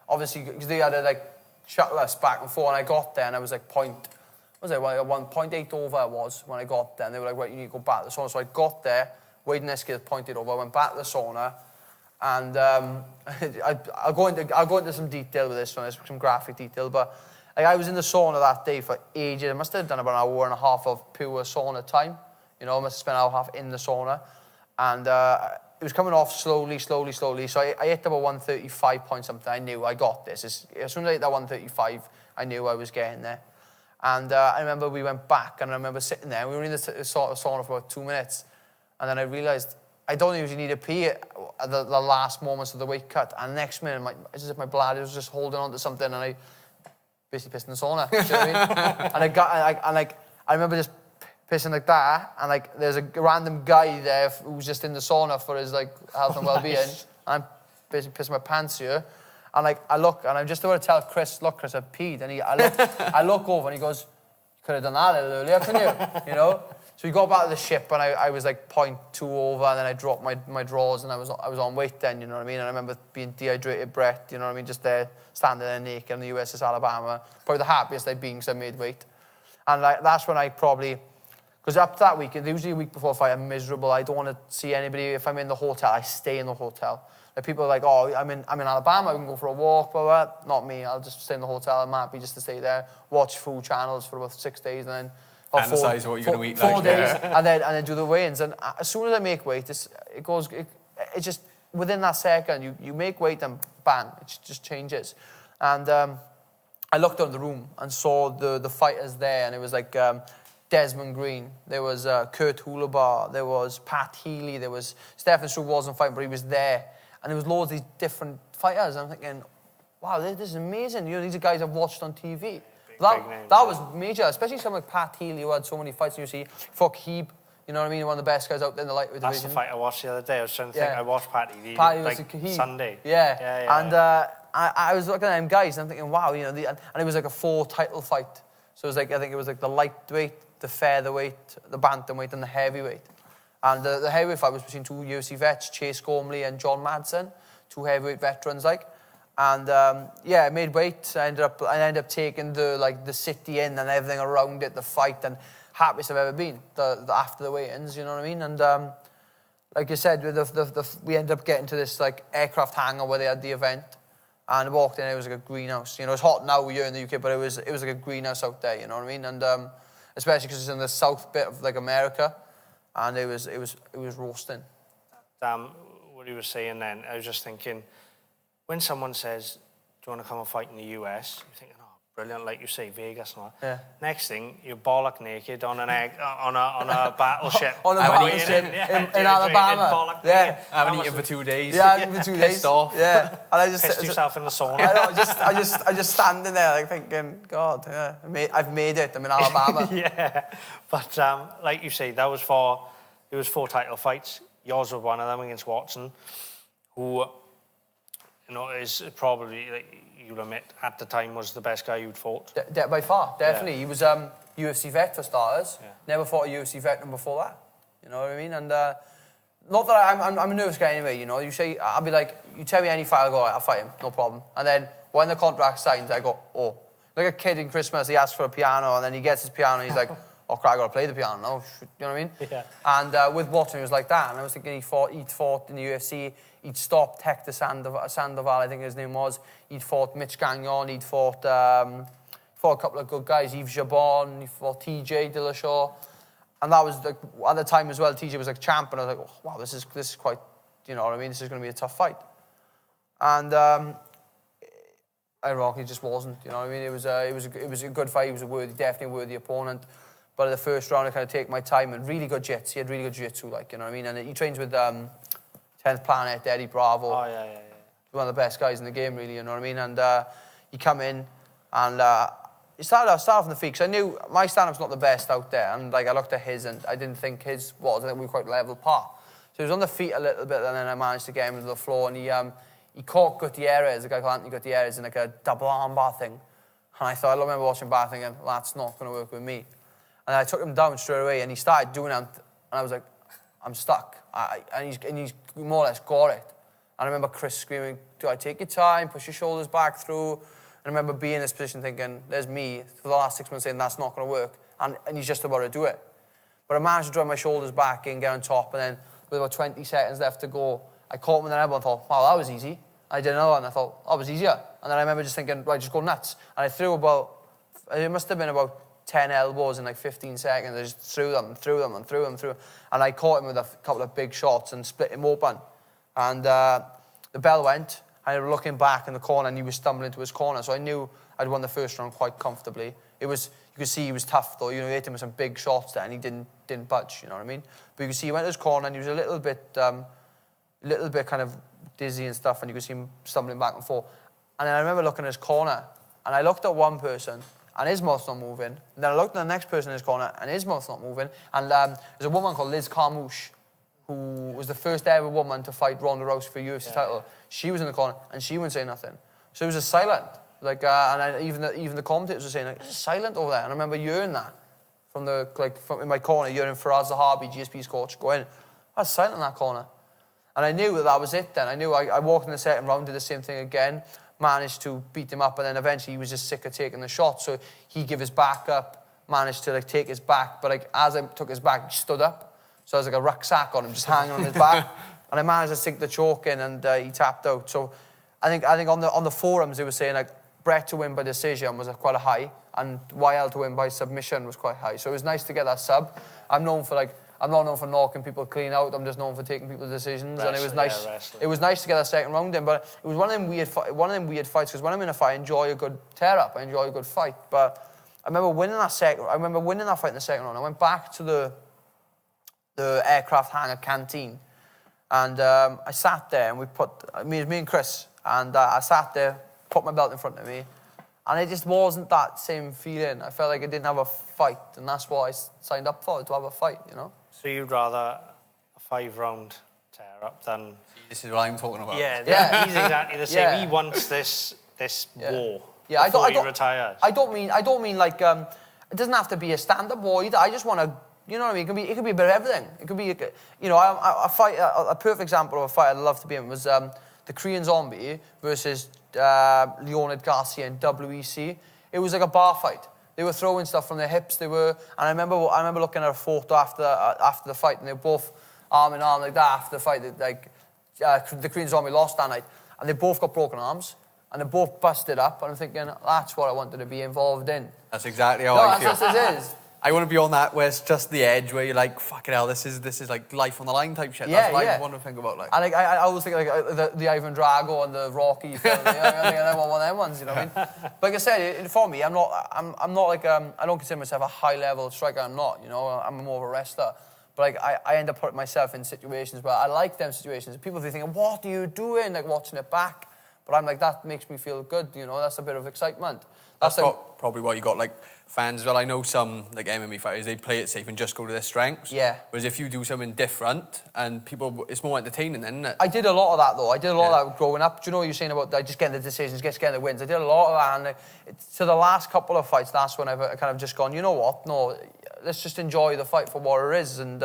Obviously, because they had to, like, shuttle us back and forth, and I got there, and I was, like, 1.8 over I was when I got there. And they were like, right, you need to go back to the sauna. So I got there, weighed in escalator, pointed over, I went back to the sauna, and I'll go into some detail with this one, some graphic detail, but like, I was in the sauna that day for ages. I must have done about an hour and a half of pure sauna time. You know, I must have spent an hour and a half in the sauna. And it was coming off slowly. So I hit about 135 point something. I knew I got this. As soon as I hit that 135, I knew I was getting there. And I remember we went back, and I remember sitting there. We were in the sauna for about 2 minutes. And then I realised I don't usually need a pee at the last moments of the weight cut. And next minute, it's as if my bladder was just holding on to something, and I basically pissed in the sauna. Do you know what I mean? I remember just pissing like that, and like there's a random guy there who was just in the sauna for his like health and well-being. And I'm basically pissing my pants here, and like I look, and I'm just about to tell Chris, look, Chris, I've peed, and I look over, and he goes, you could have done that a little earlier, couldn't you? You know. So we got back to the ship, and I was like 0.2 over, and then I dropped my drawers, and I was on weight then, you know what I mean? And I remember being dehydrated, breath, you know what I mean, just there, standing there naked on the USS Alabama. Probably the happiest I'd been because I made weight. And like that's when I probably, because up to that week, usually a week before a fight, I'm miserable. I don't want to see anybody. If I'm in the hotel, I stay in the hotel. Like people are like, oh, I'm in Alabama, we can go for a walk, blah, blah, blah. Not me. I'll just stay in the hotel. I'm happy just to stay there, watch food channels for about 6 days, and then fantasize what you're going to eat. 4 days, and then do the weigh-ins. And as soon as I make weight, it just within that second, you make weight and bang, it just changes. And I looked around the room and saw the fighters there, and it was like Desmond Green, there was Kurt Hulabar, there was Pat Healy, there was Stefan Struve wasn't fighting, but he was there, and there was loads of these different fighters. I'm thinking, wow, this is amazing. You know, these are guys I've watched on TV. That was major, especially someone like Pat Healy who had so many fights in UFC. Fuck Heeb, you know what I mean? One of the best guys out there in the lightweight division. That's the fight I watched the other day. I was trying to think. I watched Pat Healy like Sunday. Yeah. And I was looking at them guys and I'm thinking, wow, you know, and it was like a 4 title fight. So it was like, I think it was like the lightweight, the featherweight, the bantamweight, and the heavyweight. And the heavyweight fight was between 2 UFC vets, Chase Gormley and John Madsen, 2 heavyweight veterans, like. And I made weight. I ended up taking the city in and everything around it, the fight, and happiest I've ever been. After the weigh-ins, you know what I mean? And like you said, we ended up getting to this like aircraft hangar where they had the event, and I walked in. It was like a greenhouse. You know, it's hot now here in the UK, but it was like a greenhouse out there. You know what I mean? And especially because it's in the south bit of like America, and it was roasting. What he was saying then, I was just thinking, when someone says, do you want to come and fight in the US? You're thinking, oh, brilliant, like you say, Vegas and all that. Yeah. Next thing, you're bollock naked on a battleship. On a battleship in Alabama. I haven't eaten for 2 days. Yeah, I haven't eaten for 2 days. Pissed off. Yeah. And I just pissed yourself in the sauna. I just standing there like thinking, God, yeah, I've made it. I'm in Alabama. Yeah. But like you say, it was 4 title fights. Yours was one of them against Watson, who, you know, is probably, like, you'll admit, at the time was the best guy you'd fought. By far, definitely. Yeah. UFC vet for starters. Yeah. Never fought a UFC veteran before that. You know what I mean? And not that I'm a nervous guy anyway, you know. I'll be like, you tell me any fight, I'll go, I'll fight him, no problem. And then when the contract signs, I go, oh. Like a kid in Christmas, he asks for a piano, and then he gets his piano, and he's like, oh, crap, I got to play the piano now. You know what I mean? Yeah. And with Watson, it was like that. And I was thinking he'd fought in the UFC. He'd stopped Hector Sandoval, I think his name was. He'd fought Mitch Gagnon. He'd fought a couple of good guys, Yves Jabon. He fought TJ Dillashaw. And that was, like, at the time as well, TJ was like champ. And I was like, oh, wow, this is quite, you know what I mean? This is going to be a tough fight. And ironically, it just wasn't. You know what I mean? It was a good fight. He was definitely a worthy opponent. But in the first round, I kind of take my time and really good jits. He had really good jiu-jitsu, like, you know what I mean? And he trains with 10th Planet, Eddie Bravo. Oh, yeah. One of the best guys in the game, really, you know what I mean? And he come in and he started off on the feet, because I knew my stand-up's not the best out there. And like I looked at his and I didn't think his was. I think we were quite level par. So he was on the feet a little bit, and then I managed to get him to the floor. And he caught Gutierrez, a guy called Anthony Gutierrez, in like a double armbar thing. And I remember watching back thinking, well, that's not going to work with me. And I took him down straight away, and he started doing it, and I was like, I'm stuck. And he's more or less got it. And I remember Chris screaming, do I take your time, push your shoulders back through? And I remember being in this position thinking, there's me for the last 6 months saying that's not going to work. And he's just about to do it. But I managed to drive my shoulders back and get on top, and then with about 20 seconds left to go, I caught him with an elbow and thought, wow, that was easy. I did another one, and I thought, that was easier. And then I remember just thinking, right, just go nuts. And I threw it must have been about 10 elbows in like 15 seconds. I just threw them. And I caught him with a couple of big shots and split him open. And the bell went. I was looking back in the corner, and he was stumbling into his corner. So I knew I'd won the first round quite comfortably. You could see he was tough, though. You know, he hit him with some big shots there, and he didn't budge, you know what I mean? But you could see he went to his corner, and he was a little bit kind of dizzy and stuff, and you could see him stumbling back and forth. And then I remember looking at his corner, and I looked at one person, and his mouth's not moving. And then I looked at the next person in his corner, and his mouth's not moving. And there's a woman called Liz Carmouche, who was the first ever woman to fight Ronda Rousey for a UFC title. She was in the corner, and she wouldn't say nothing. So it was just silent. Like, even the commentators were saying, like, it's silent over there. And I remember hearing that from in my corner, hearing Faraz Zahabi, GSP's coach, going, that's silent in that corner. And I knew that was it then. I knew I walked in the second round, did the same thing again, managed to beat him up, and then eventually he was just sick of taking the shot. So he gave his back up, managed to take his back, but as I took his back, he stood up. So I was like a rucksack on him, just hanging on his back. And I managed to sink the choke in, and he tapped out. So I think on the forums they were saying like Brett to win by decision was quite a high, and YL to win by submission was quite high. So it was nice to get that sub. I'm not known for knocking people clean out. I'm just known for taking people's decisions. And it was nice. It was nice to get that second round in, but it was one of them weird fights, because when I'm in a fight, I enjoy a good tear up. I enjoy a good fight. But I remember winning that fight in the second round. I went back to the aircraft hangar canteen, and I sat there, and me and Chris, and I sat there, put my belt in front of me, and it just wasn't that same feeling. I felt like I didn't have a fight, and that's what I signed up for, to have a fight, you know? So you'd rather a 5-round tear-up than... This is what I'm talking about. Yeah, he's exactly the same. Yeah. He wants this war yeah, before he retires. I don't mean like, it doesn't have to be a stand-up war either. I just want to, you know what I mean? It could be a bit of everything. It could be, you know, a perfect example of a fight I'd love to be in was the Korean Zombie versus Leonid Garcia in WEC. It was like a bar fight. They were throwing stuff from their hips. And I remember looking at a photo after the fight, and they were both arm in arm like that after the fight. The Korean Zombie lost that night, and they both got broken arms, and they both busted up. And I'm thinking, that's what I wanted to be involved in. That's exactly how I feel. That's it is. I want to be on that where it's just the edge, where you're like, fucking hell, this is like life on the line type shit. That's what I want to think about. Like. And I always think like the Ivan Drago and the Rocky film. You know, I think I want one of them ones. You know what I mean? But like I said, for me, I'm not like I don't consider myself a high level striker. I'm not. You know, I'm more of a wrestler. But like I end up putting myself in situations where I like them situations. People be thinking, what are you doing? Like watching it back. But I'm like, that makes me feel good. You know, that's a bit of excitement. That's probably why you got like fans as well. I know some like MMA fighters, they play it safe and just go to their strengths. Yeah. Whereas if you do something different and people, it's more entertaining then, isn't it? I did a lot of that though. I did a lot of that growing up. Do you know what you're saying about just getting the decisions, just getting the wins? I did a lot of that, and to the last couple of fights, that's when I've kind of just gone, you know what? No, let's just enjoy the fight for what it is. And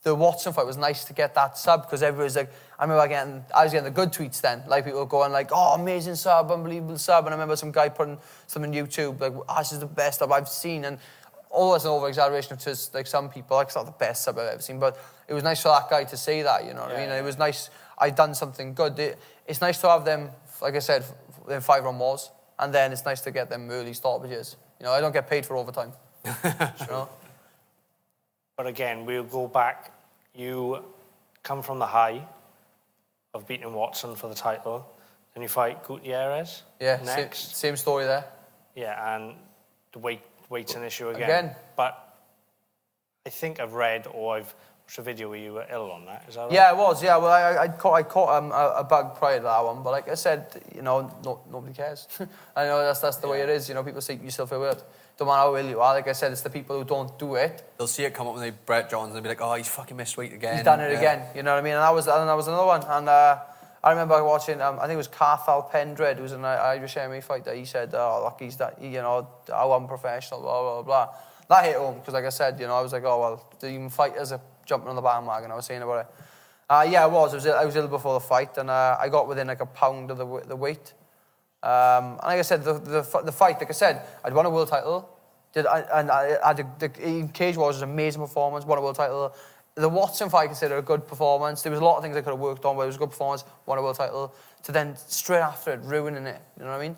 the Watson fight was nice to get that sub because everybody was like, I remember I was getting the good tweets then, like people going like, oh, amazing sub, unbelievable sub. And I remember some guy putting something on YouTube like, oh, this is the best sub I've seen. And all that's an over-exaggeration to like some people, like it's not the best sub I've ever seen, but it was nice for that guy to say that, you know what I mean? And it was nice, I'd done something good. It's nice to have them, like I said, them 5-round wars, and then it's nice to get them early stoppages. You know, I don't get paid for overtime. You know? But again, we'll go back. You come from the high of beating Watson for the title. Then you fight Gutierrez next. Same story there. Yeah, and the weight's an issue again. But I think I've read or I've watched a video where you were ill on that. Is that right? Yeah, it was. Yeah, well, I caught a bug prior to that one. But like I said, you know, nobody cares. I know that's the way it is. You know, people say you still feel weird. Don't matter how ill you are. Like I said, it's the people who don't do it. They'll see it come up when they Brett Johns and be like, oh, he's fucking missed weight again. He's done it again. You know what I mean? And that was another one. And I remember watching. I think it was Carthal Pendred, who was an Irish MMA fighter. He said, "Oh, look, he's that. You know, how unprofessional." Blah blah blah. That hit home because, like I said, you know, I was like, "Oh well, even fighters are jumping on the bandwagon." I was saying about it. Yeah, I was. I was ill before the fight, and I got within like a pound of the weight. And like I said, the fight, like I said, I'd won a world title. I had the Cage Wars was an amazing performance. Won a world title. The Watson fight I consider a good performance. There was a lot of things I could have worked on, but it was a good performance. Won a world title. To then straight after it ruining it. You know what I mean?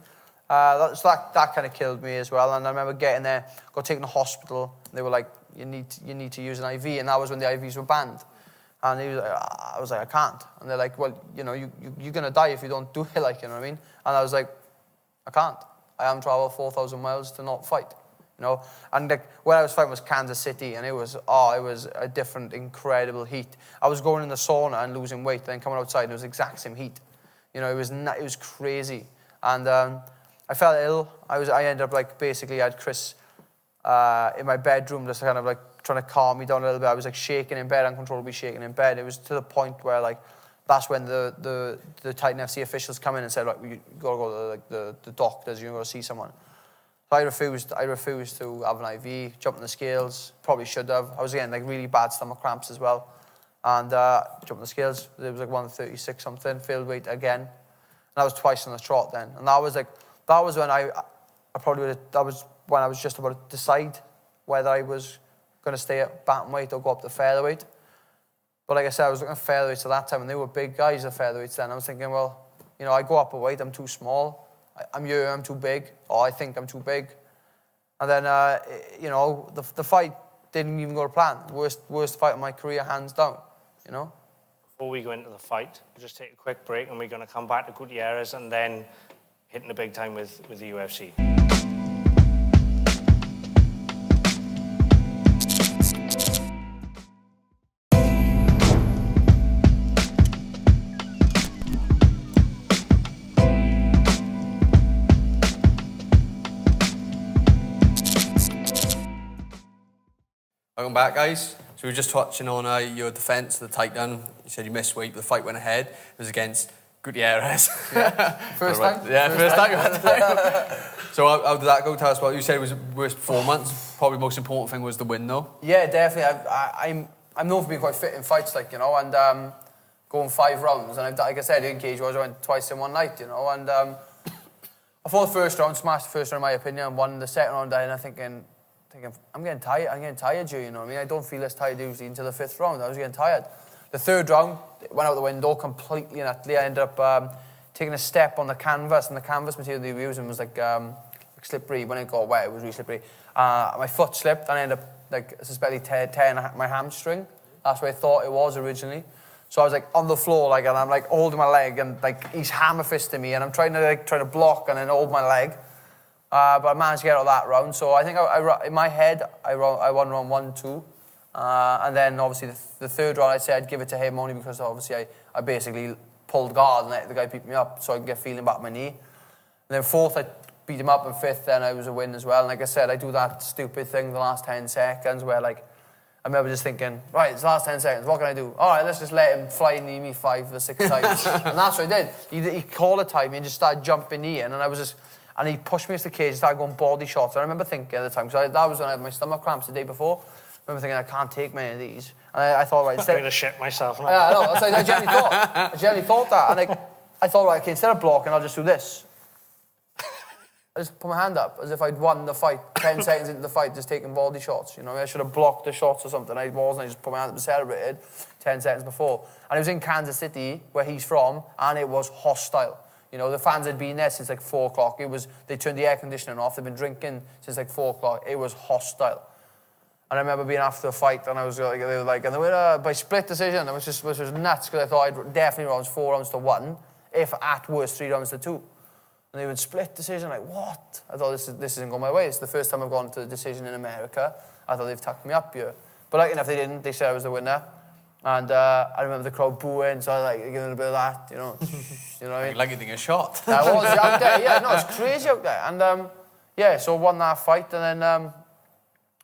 That kind of killed me as well. And I remember getting there, got taken to hospital. They were like, you need to use an IV, and that was when the IVs were banned. And I was like, I can't. And they're like, well, you know, you're gonna die if you don't do it, like, you know what I mean? And I was like, I can't. I haven't traveled 4,000 miles to not fight. You know, and like where I was fighting was Kansas City, and it was a different, incredible heat. I was going in the sauna and losing weight, then coming outside, and it was the exact same heat. You know, it was crazy, and I felt ill. I ended up like basically I had Chris in my bedroom, just kind of like trying to calm me down a little bit. I was like shaking in bed, uncontrollably shaking in bed. It was to the point where like that's when the Titan FC officials come in and said, like, you gotta go to like the doctors, you gotta see someone. I refused to have an IV, jumped on the scales, probably should have. I was getting like really bad stomach cramps as well. And jumped on the scales, it was like 136 something, failed weight again. And that was twice on the trot then. And that was when that was when I was just about to decide whether I was going to stay at bantamweight or go up to featherweight. But like I said, I was looking at featherweights at that time, and they were big guys at featherweights then. I was thinking, well, you know, I go up a weight, I'm too small. I'm too big, or I think I'm too big. And then, you know, the fight didn't even go to plan. Worst fight of my career, hands down, you know? Before we go into the fight, we'll just take a quick break, and we're going to come back to Gutierrez and then hitting the big time with the UFC. Welcome back, guys. So we were just touching on your defence of the Titan. You said you missed weight, but the fight went ahead. It was against Gutierrez. Yeah. First time? Yeah, first time. So how did that go? Tell us about it. You said it was the worst performance. Probably the most important thing was the win, though. Yeah, definitely. I'm known for being quite fit in fights, like, you know, and going 5 rounds. And like I said, in Cage Wars, I went twice in one night, you know. And I fought the first round, smashed the first round, in my opinion, and won the second round. And I'm thinking, I'm getting tired, you know what I mean? I don't feel as tired usually until the 5th round. I was getting tired. The 3rd round, it went out the window completely and utterly. I ended up taking a step on the canvas, and the canvas material they were using was like slippery. When it got wet, it was really slippery. My foot slipped, and I ended up like suspectly tearing my hamstring. That's what I thought it was originally. So I was like on the floor, like, and I'm like holding my leg, and like he's hammer fisting me, and I'm trying to block and then hold my leg. But I managed to get out of that round. So I think in my head, I won round 1, 2. And then obviously the 3rd round, I'd say I'd give it to him only because obviously I basically pulled guard and let the guy beat me up so I could get feeling back in my knee. And then 4th, I beat him up in 5th, then I was a win as well. And like I said, I do that stupid thing the last 10 seconds where like, I remember just thinking, right, it's the last 10 seconds, what can I do? All right, let's just let him fly knee me 5 or 6 times. And that's what I did. He called a time and just started jumping knee in, and I was just, and he pushed me into the cage and started going body shots. And I remember thinking at the time, because that was when I had my stomach cramps the day before, I remember thinking, I can't take many of these. And I thought, right, instead... I'm going to shit myself now. Yeah, I know, I genuinely thought that. And like, I thought, right, okay, instead of blocking, I'll just do this. I just put my hand up as if I'd won the fight. 10 seconds into the fight, just taking body shots. You know, I should have blocked the shots or something. I wasn't. I just put my hand up and celebrated 10 seconds before. And it was in Kansas City, where he's from, and it was hostile. You know, the fans had been there since like 4 o'clock. They turned the air conditioning off. They'd been drinking since like 4 o'clock. It was hostile. And I remember being after the fight, and I was like, they were like, and they were by split decision, which was nuts, because I thought I'd definitely rounds 4 rounds to 1, if at worst 3 rounds to 2. And they would split decision, like, what? I thought, this isn't going my way. It's the first time I've gone to a decision in America. I thought they've tucked me up here. But like enough, they didn't. They said I was the winner. And I remember the crowd booing, so I was like, giving a bit of that, you know. You know what I mean? Like you're getting a shot. I was out there, yeah, no, it's crazy out there. And yeah, so I won that fight, and then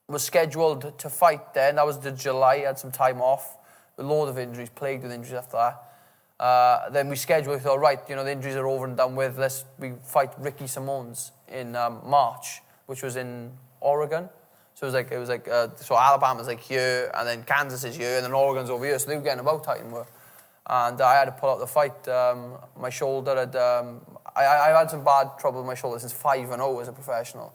was scheduled to fight then. That was the July, I had some time off. A load of injuries, plagued with injuries after that. Then we scheduled, we thought, right, you know, the injuries are over and done with. We fight Ricky Simone's in March, which was in Oregon. So it was like so Alabama's like here, and then Kansas is here, and then Oregon's over here. So they were getting about tight, and I had to pull out the fight. My shoulder had, I had some bad trouble with my shoulder since 5-0 as a professional.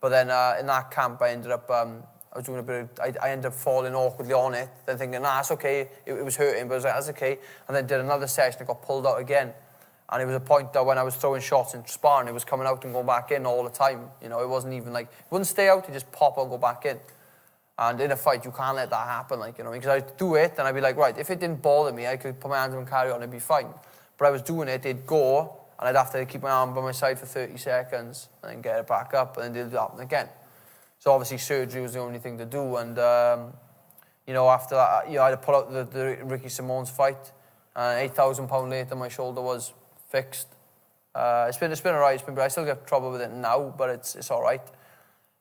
But then in that camp, I ended up. I was doing a bit of, I ended up falling awkwardly on it, then thinking, nah, that's okay. It was hurting, but I was like, that's okay. And then did another session, I got pulled out again. And it was a point that when I was throwing shots in sparring, it was coming out and going back in all the time. You know, it wasn't even like, it wouldn't stay out, it just pop out and go back in. And in a fight, you can't let that happen, like, you know, because I'd do it, and I'd be like, right, if it didn't bother me, I could put my hands up and carry on, it'd be fine. But I was doing it, it'd go, and I'd have to keep my arm by my side for 30 seconds, and then get it back up, and then it'd happen again. So obviously surgery was the only thing to do, and you know, after that, you know, I had to pull out the Ricky Simone's fight, and 8,000 pounds later, my shoulder was fixed. It's been alright. I still get trouble with it now, but it's all right.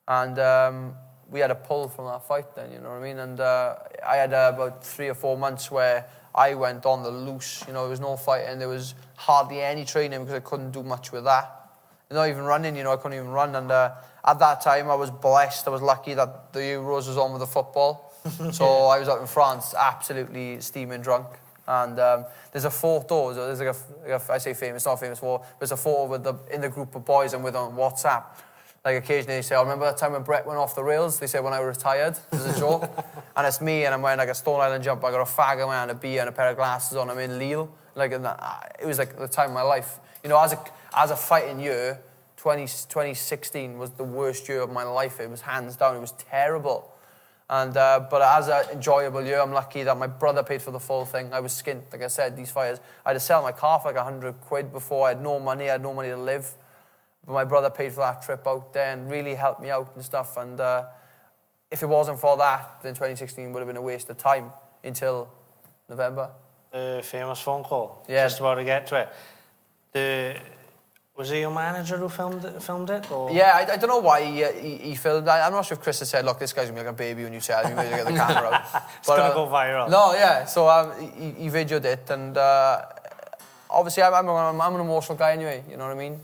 And we had a pull from that fight then, you know what I mean? And I had about 3 or 4 months where I went on the loose. You know, there was no fighting. There was hardly any training because I couldn't do much with that. Not even running, you know, I couldn't even run. And at that time, I was blessed. I was lucky that the Euros was on with the football. So I was out in France, absolutely steaming drunk. And there's a photo, there's like I say famous, not famous photo, there's a photo with in the group of boys I'm with on WhatsApp. Like occasionally they say, I remember that time when Brett went off the rails, they say when I retired, there's a joke. And it's me, and I'm wearing like a Stone Island jumper, I got a fag in my hand, a beer and a pair of glasses on, I'm in Lille. Like, it was like the time of my life. You know, as a fighting year, 2016 was the worst year of my life. It was hands down, it was terrible. And but as an enjoyable year, I'm lucky that my brother paid for the full thing. I was skint, like I said, these fighters. I had to sell my car for like 100 quid before. I had no money to live. But my brother paid for that trip out there and really helped me out and stuff. And if it wasn't for that, then 2016 would have been a waste of time until November. The famous phone call. Yeah. Just about to get to it. Was it your manager who filmed it? Or? Yeah, I don't know why he filmed that. I'm not sure if Chris had said, look, this guy's going to be like a baby when you tell him, you better get the camera out. It's going to go viral. No, yeah, so he videoed it, and obviously I'm an emotional guy anyway, you know what I mean?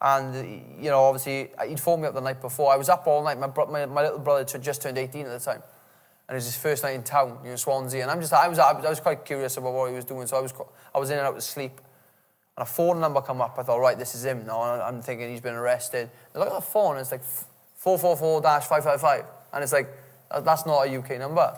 And, you know, obviously, he'd phoned me up the night before. I was up all night. My little brother just turned 18 at the time. And it was his first night in town, you know, Swansea. And I was quite curious about what he was doing, so I was in and out of sleep. And a phone number come up. I thought, right, this is him now. And I'm thinking he's been arrested. I look at the phone, and it's like 444-555. And it's like, that's not a UK number.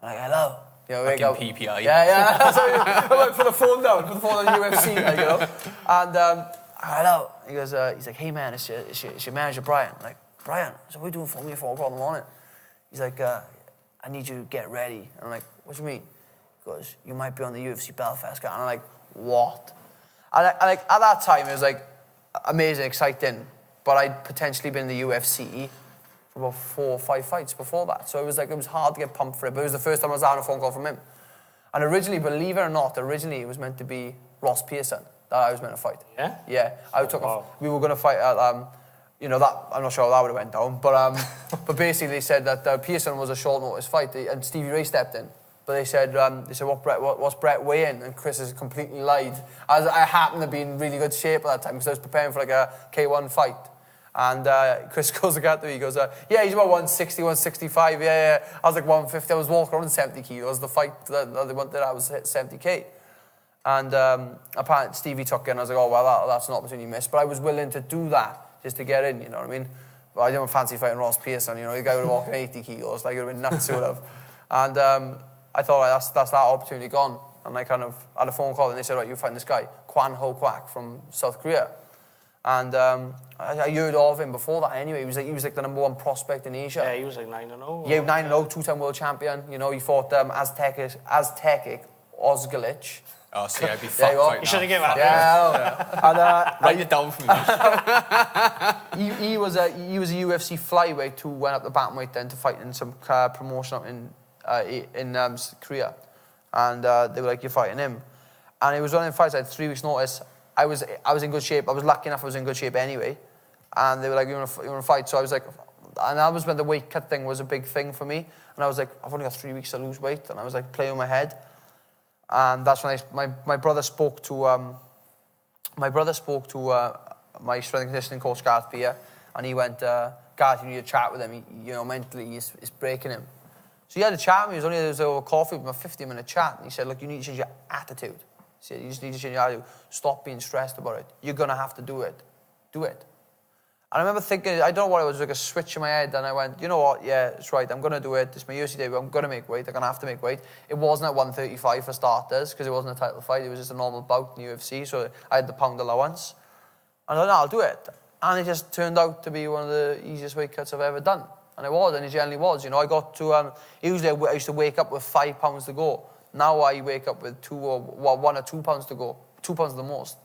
I'm like, hello. You know, like in PPI. Yeah. So I went for the phone down, put the phone on UFC, like, you know. And hello. He goes, he's like, hey man, it's your manager Brian. I'm like, Brian, so what are you doing for me at 4 o'clock in the morning? He's like, I need you to get ready. And I'm like, what do you mean? He goes, you might be on the UFC Belfast card. And I'm like, what? And like at that time, it was like amazing, exciting. But I'd potentially been in the UFC for about 4 or 5 fights before that. So it was hard to get pumped for it. But it was the first time I was having a phone call from him. And originally, believe it or not, it was meant to be Ross Pearson. that I was meant to fight. Yeah? Yeah. Wow. We were going to fight at, you know, that, I'm not sure how that would have went down, but basically they said that Pearson was a short notice fight, and Stevie Ray stepped in. But they said, what's Brett weighing? And Chris has completely lied. I happened to be in really good shape at that time because I was preparing for like a K1 fight. And Chris goes to me, he goes, yeah, he's about 160, 165, yeah. I was like 150, I was walking around 70 kilos. The fight that they wanted, I was hit 70k. And apparently Stevie took it, and I was like, oh, well, that's an opportunity missed. But I was willing to do that just to get in, you know what I mean? But I didn't fancy fighting Ross Pearson, you know, the guy would have walked 80 kilos, like it would have been nuts, would have. And I thought, that's that opportunity gone. And I kind of had a phone call, and they said, right, you find this guy, Kwan Ho Kwak from South Korea. And I heard of him before that anyway. He was like the #1 prospect in Asia. Yeah, he was like 9-0. Yeah, 9-0, two-time world champion. You know, he fought Aztecic Ozgalich. Oh, see, I'd be fucked right now. You should have given that. Yeah. And, write it down for me. he was a UFC flyweight who went up the bantamweight then to fight in some promotion up in Korea. And they were like, you're fighting him. And it was one of the fights, I had 3 weeks notice. I was in good shape. I was lucky enough I was in good shape anyway. And they were like, you want to fight? So I was like, and that was when the weight cut thing was a big thing for me. And I was like, I've only got 3 weeks to lose weight. And I was like playing with my head. And that's when my brother spoke to my strength and conditioning coach, Gareth Beer. And he went, Gareth, you need to chat with him. He, you know, mentally, he's breaking him. So he had a chat with me. There was over coffee with him, a 50-minute chat. And he said, look, you need to change your attitude. He said, you just need to change your attitude. Stop being stressed about it. You're going to have to do it. Do it. And I remember thinking, I don't know what it was, like a switch in my head. And I went, you know what? Yeah, it's right. I'm going to do it. It's my UFC debut. I'm going to make weight. I'm going to have to make weight. It wasn't at 135 for starters because it wasn't a title fight. It was just a normal bout in the UFC. So I had the pound allowance. And I thought, no, I'll do it. And it just turned out to be one of the easiest weight cuts I've ever done. And it was, and it generally was. You know, I got to, usually I used to wake up with 5 pounds to go. Now I wake up with 1 or 2 pounds to go. 2 pounds the most.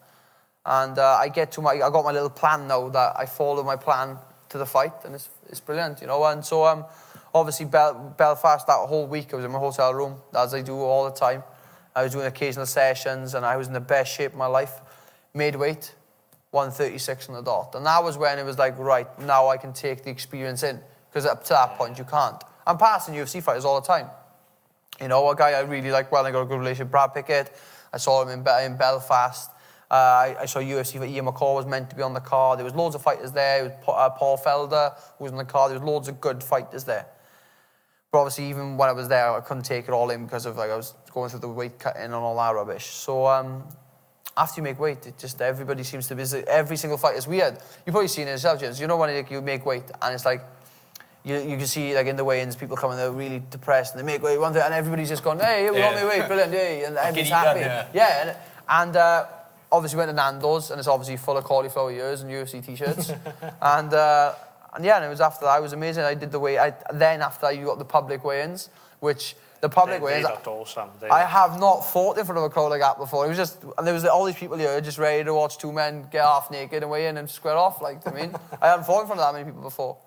And I got my little plan now that I follow my plan to the fight, and it's brilliant, you know. And so obviously Belfast, that whole week I was in my hotel room, as I do all the time. I was doing occasional sessions, and I was in the best shape of my life. Made weight, 136 on the dot. And that was when it was like, right, now I can take the experience in. Because up to that point, you can't. I'm passing UFC fighters all the time. You know, a guy I really like, I got a good relationship, Brad Pickett. I saw him in Belfast. I saw UFC for Ian McCall was meant to be on the card. There was loads of fighters there. There was Paul Felder who was on the card. There was loads of good fighters there. But obviously, even when I was there, I couldn't take it all in because of I was going through the weight cutting and all that rubbish. So after you make weight, it just everybody seems to be every single fight is weird. You've probably seen it yourself, James. You know when you make weight and it's like you can see like in the weigh-ins people coming, they're really depressed and they make weight one thing and everybody's just going, hey, we got my weight, brilliant, hey, and everybody's happy. And obviously went to Nando's, and it's obviously full of cauliflower ears and UFC t-shirts. and it was after that, it was amazing. I did the weigh. Then after that, you got the public weigh-ins, which the public weigh-ins. They looked awesome. I have not fought in front of a crowd like that before. It was just, and there was all these people here just ready to watch two men get half naked and weigh in and square off. Like, I mean, I hadn't fought in front of that many people before.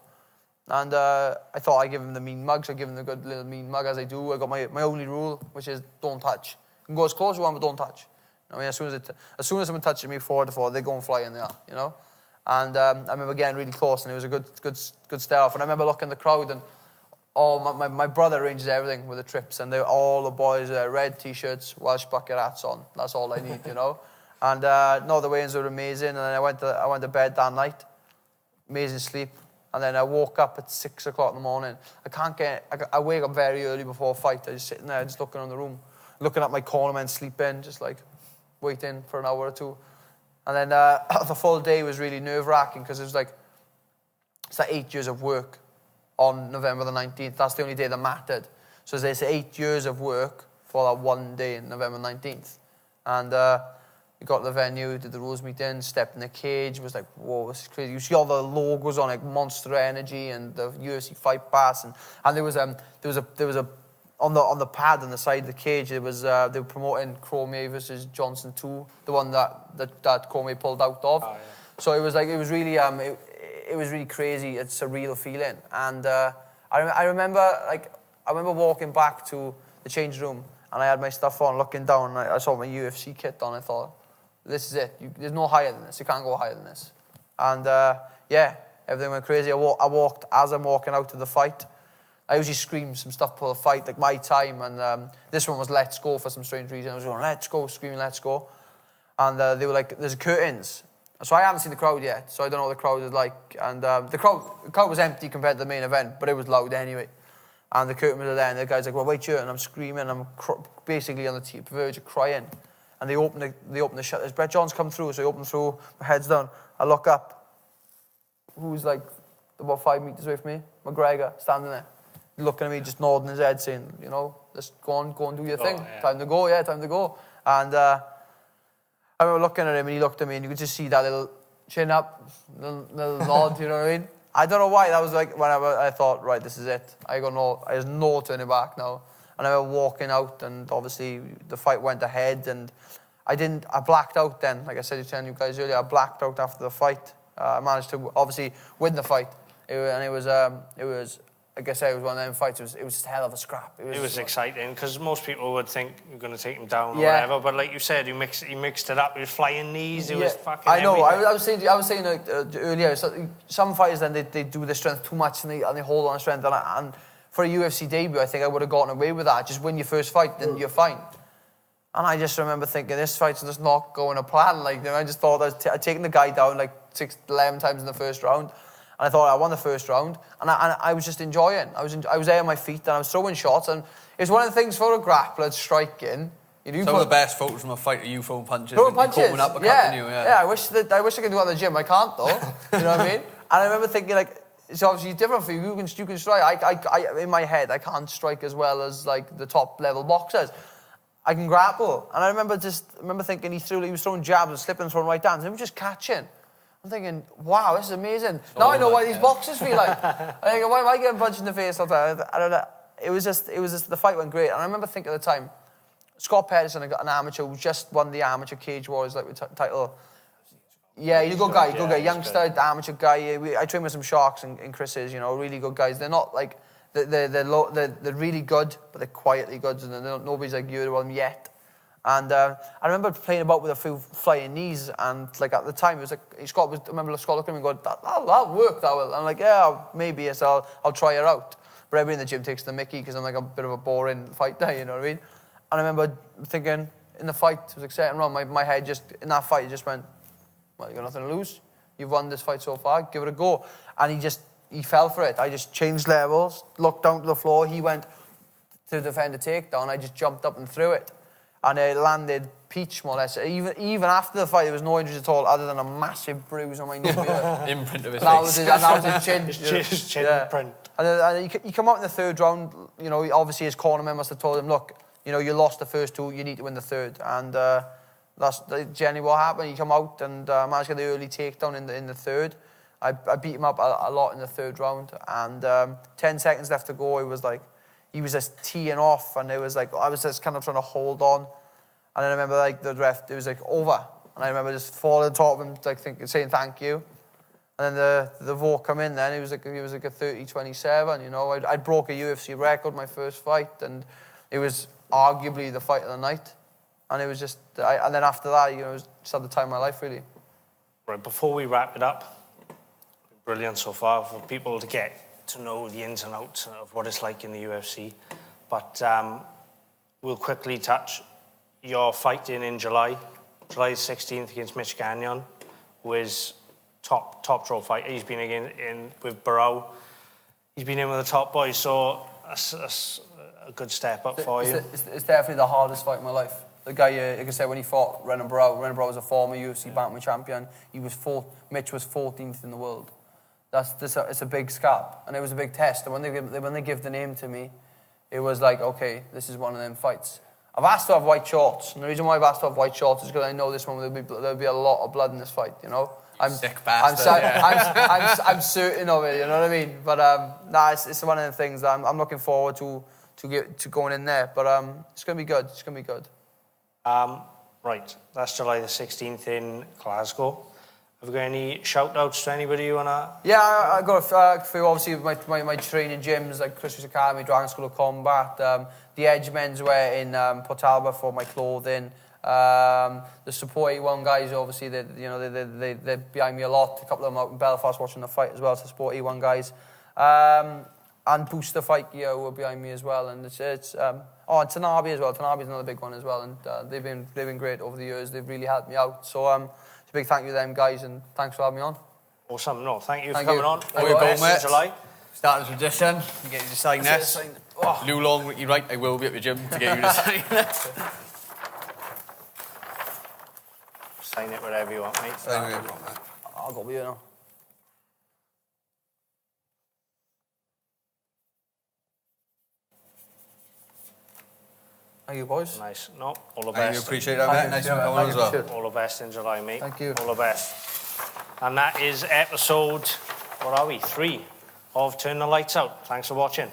And I thought I'd give him the mean mug, so I give him the good little mean mug as I do. I got my only rule, which is don't touch. You can go as close as you want, but don't touch. I mean, as soon as someone touches me forward to forward, they go and fly in there, you know. And I remember getting really close, and it was a good stare off. And I remember looking at the crowd, and my brother arranges everything with the trips, and all the boys red t-shirts, Welsh bucket hats on. That's all I need, you know. And no, the weigh-ins were amazing. And then I went to bed that night, amazing sleep. And then I woke up at 6 o'clock in the morning. I wake up very early before a fight. I just sitting there, just looking around the room, looking at my corner men sleeping, just like waiting for an hour or two. And then the full day was really nerve-wracking because it's like 8 years of work on November the 19th. That's the only day that mattered. So there's 8 years of work for that one day in November 19th. And we got to the venue, did the rules meeting, stepped in the cage. It was like, whoa, this is crazy. You see all the logos on, like Monster Energy and the UFC Fight Pass, and there was a on the pad on the side of the cage. There was they were promoting Cormier versus Johnson 2, the one that Cormier pulled out of. Oh, yeah. So it was really crazy. It's a surreal feeling, and I remember walking back to the change room, and I had my stuff on, looking down, and I saw my UFC kit on. I thought, this is it. There's no higher than this. You can't go higher than this. And yeah, everything went crazy. I walked as I'm walking out to the fight. I usually scream some stuff for the fight, like my time, and this one was let's go for some strange reason. I was going, let's go, screaming, let's go. And they were like, there's curtains. So I haven't seen the crowd yet, so I don't know what the crowd is like. And the crowd was empty compared to the main event, but it was loud anyway. And the curtain was there, and the guy's like, well, wait here, and I'm screaming, I'm basically on the verge of crying. And they open the shutters. Brett John's come through, so he opened through, my head's down. I look up. Who's like about 5 meters away from me? McGregor, standing there. Looking at me, just nodding his head, saying, you know, just go on do your thing. Yeah. Time to go, yeah, time to go. And I remember looking at him, and he looked at me, and you could just see that little chin up, little nod, you know what I mean? I don't know why, that was like whenever I thought, right, this is it. There's no turning back now. And I remember walking out, and obviously the fight went ahead, and I blacked out then. Like I said to you guys earlier, I blacked out after the fight. I managed to obviously win the fight. It was, like I said, it was one of them fights. It was just a hell of a scrap. It was exciting because most people would think you're going to take him down or whatever. But like you said, he mixed it up. He was flying knees. He was fucking. I know. Everything. I was saying earlier. Some fighters then they do the strength too much and they hold on to strength. And for a UFC debut, I think I would have gotten away with that. Just win your first fight, then you're fine. And I just remember thinking, this fight's just not going to plan. Like, you know, I just thought I'd taken the guy down like 11 times in the first round. And I thought I won the first round, and I was just enjoying. I was there on my feet, and I was throwing shots, and it's one of the things for a grappler striking. Some of the best photos from a fight are you throwing punches. Throwing punches, coming up, yeah. I wish I could do that in the gym. I can't though. You know what I mean? And I remember thinking like, it's obviously different for you. You can strike. I in my head, I can't strike as well as like the top level boxers. I can grapple, and I remember thinking he was throwing jabs and slipping and throwing right hands, and he was just catching. I'm thinking, wow, this is amazing. Now I know why these boxers feel like. I think, why am I getting punched in the face all the time? I don't know. It was just, the fight went great. And I remember thinking at the time, Scott Pedersen, an amateur who just won the amateur Cage Wars title. Yeah, he's a good guy, youngster, amateur guy. I train with some Sharks and Chris's, you know, really good guys. They're not like, they're really good, but they're quietly good, and nobody's like heard of them yet. And I remember playing about with a few flying knees, and like at the time, it was like I remember Scott looking at me and going, that'll work, that will. I'm like, yeah, maybe, yes, I'll try her out. But everybody in the gym takes the mickey because I'm like a bit of a boring fighter, you know what I mean? And I remember thinking, in the fight, it was like second round, my head just, in that fight, it just went, well, you got nothing to lose. You've won this fight so far, give it a go. And he fell for it. I just changed levels, looked down to the floor, he went to defend a takedown, I just jumped up and threw it. And it landed peach, more or less. Even after the fight, there was no injuries at all, other than a massive bruise on my knee. Imprint of his face. And that was his chin. His chin imprint. And he come out in the third round, you know, obviously his cornerman must have told him, look, you know, you lost the first two, you need to win the third. And that's generally what happened. He come out and managed to get the early takedown in the third. I beat him up a lot in the third round. And 10 seconds left to go, he was just teeing off, and it was like, I was just kind of trying to hold on. And then I remember like the ref, it was like over. And I remember just falling on top of him, like saying thank you. And then the vote come in then, he was like a 30-27, you know. I broke a UFC record my first fight, and it was arguably the fight of the night. And it was just, and then after that, you know, it was just had the time of my life, really. Right, before we wrap it up, brilliant so far for people to get to know the ins and outs of what it's like in the UFC. But we'll quickly touch your fight in July 16th against Mitch Gagnon, who is top draw fighter. He's been in with Barrow. He's been in with the top boys, so that's a good step up for you. It's definitely the hardest fight of my life. The guy, like I said, when he fought Renan Barrow was a former UFC bantamweight champion. Mitch was 14th in the world. It's a big scalp, and it was a big test. And when they give the name to me, it was like, okay, this is one of them fights. I've asked to have white shorts, and the reason why I've asked to have white shorts is because I know this one there'll be a lot of blood in this fight. You know, Sick bastard. I'm certain of it. You know what I mean? But it's one of the things that I'm looking forward to going in there. But it's gonna be good. It's gonna be good. Right, that's July the 16th in Glasgow. Have you got any shout-outs to anybody you want to... Yeah, I got a few, obviously, my training gyms, like Christmas Academy, Dragon School of Combat, the Edge Menswear in Port Talbot for my clothing, The Support 81 guys, obviously, they're behind me a lot. A couple of them out in Belfast watching the fight as well, so Support 81 guys. And Booster Fight Gear were behind me as well. And and Tanabe as well. Tanabe's another big one as well. And they've been great over the years. They've really helped me out. So it's a big thank you to them guys, and thanks for having me on. Awesome. No, thank you for coming on. There you go, mate. July. Start a tradition. You get you to sign this. Lou Long, you're right, I will be at the gym to get you to sign it. Sign it wherever you want, mate. Sign wherever you want, mate. I'll go with you now. Thank you, boys. Nice. No, all the I best. appreciate that, mate. Nice to meet you as well. All the best in July, mate. Thank you. All the best. And that is episode, 3 of Turn the Lights Out. Thanks for watching.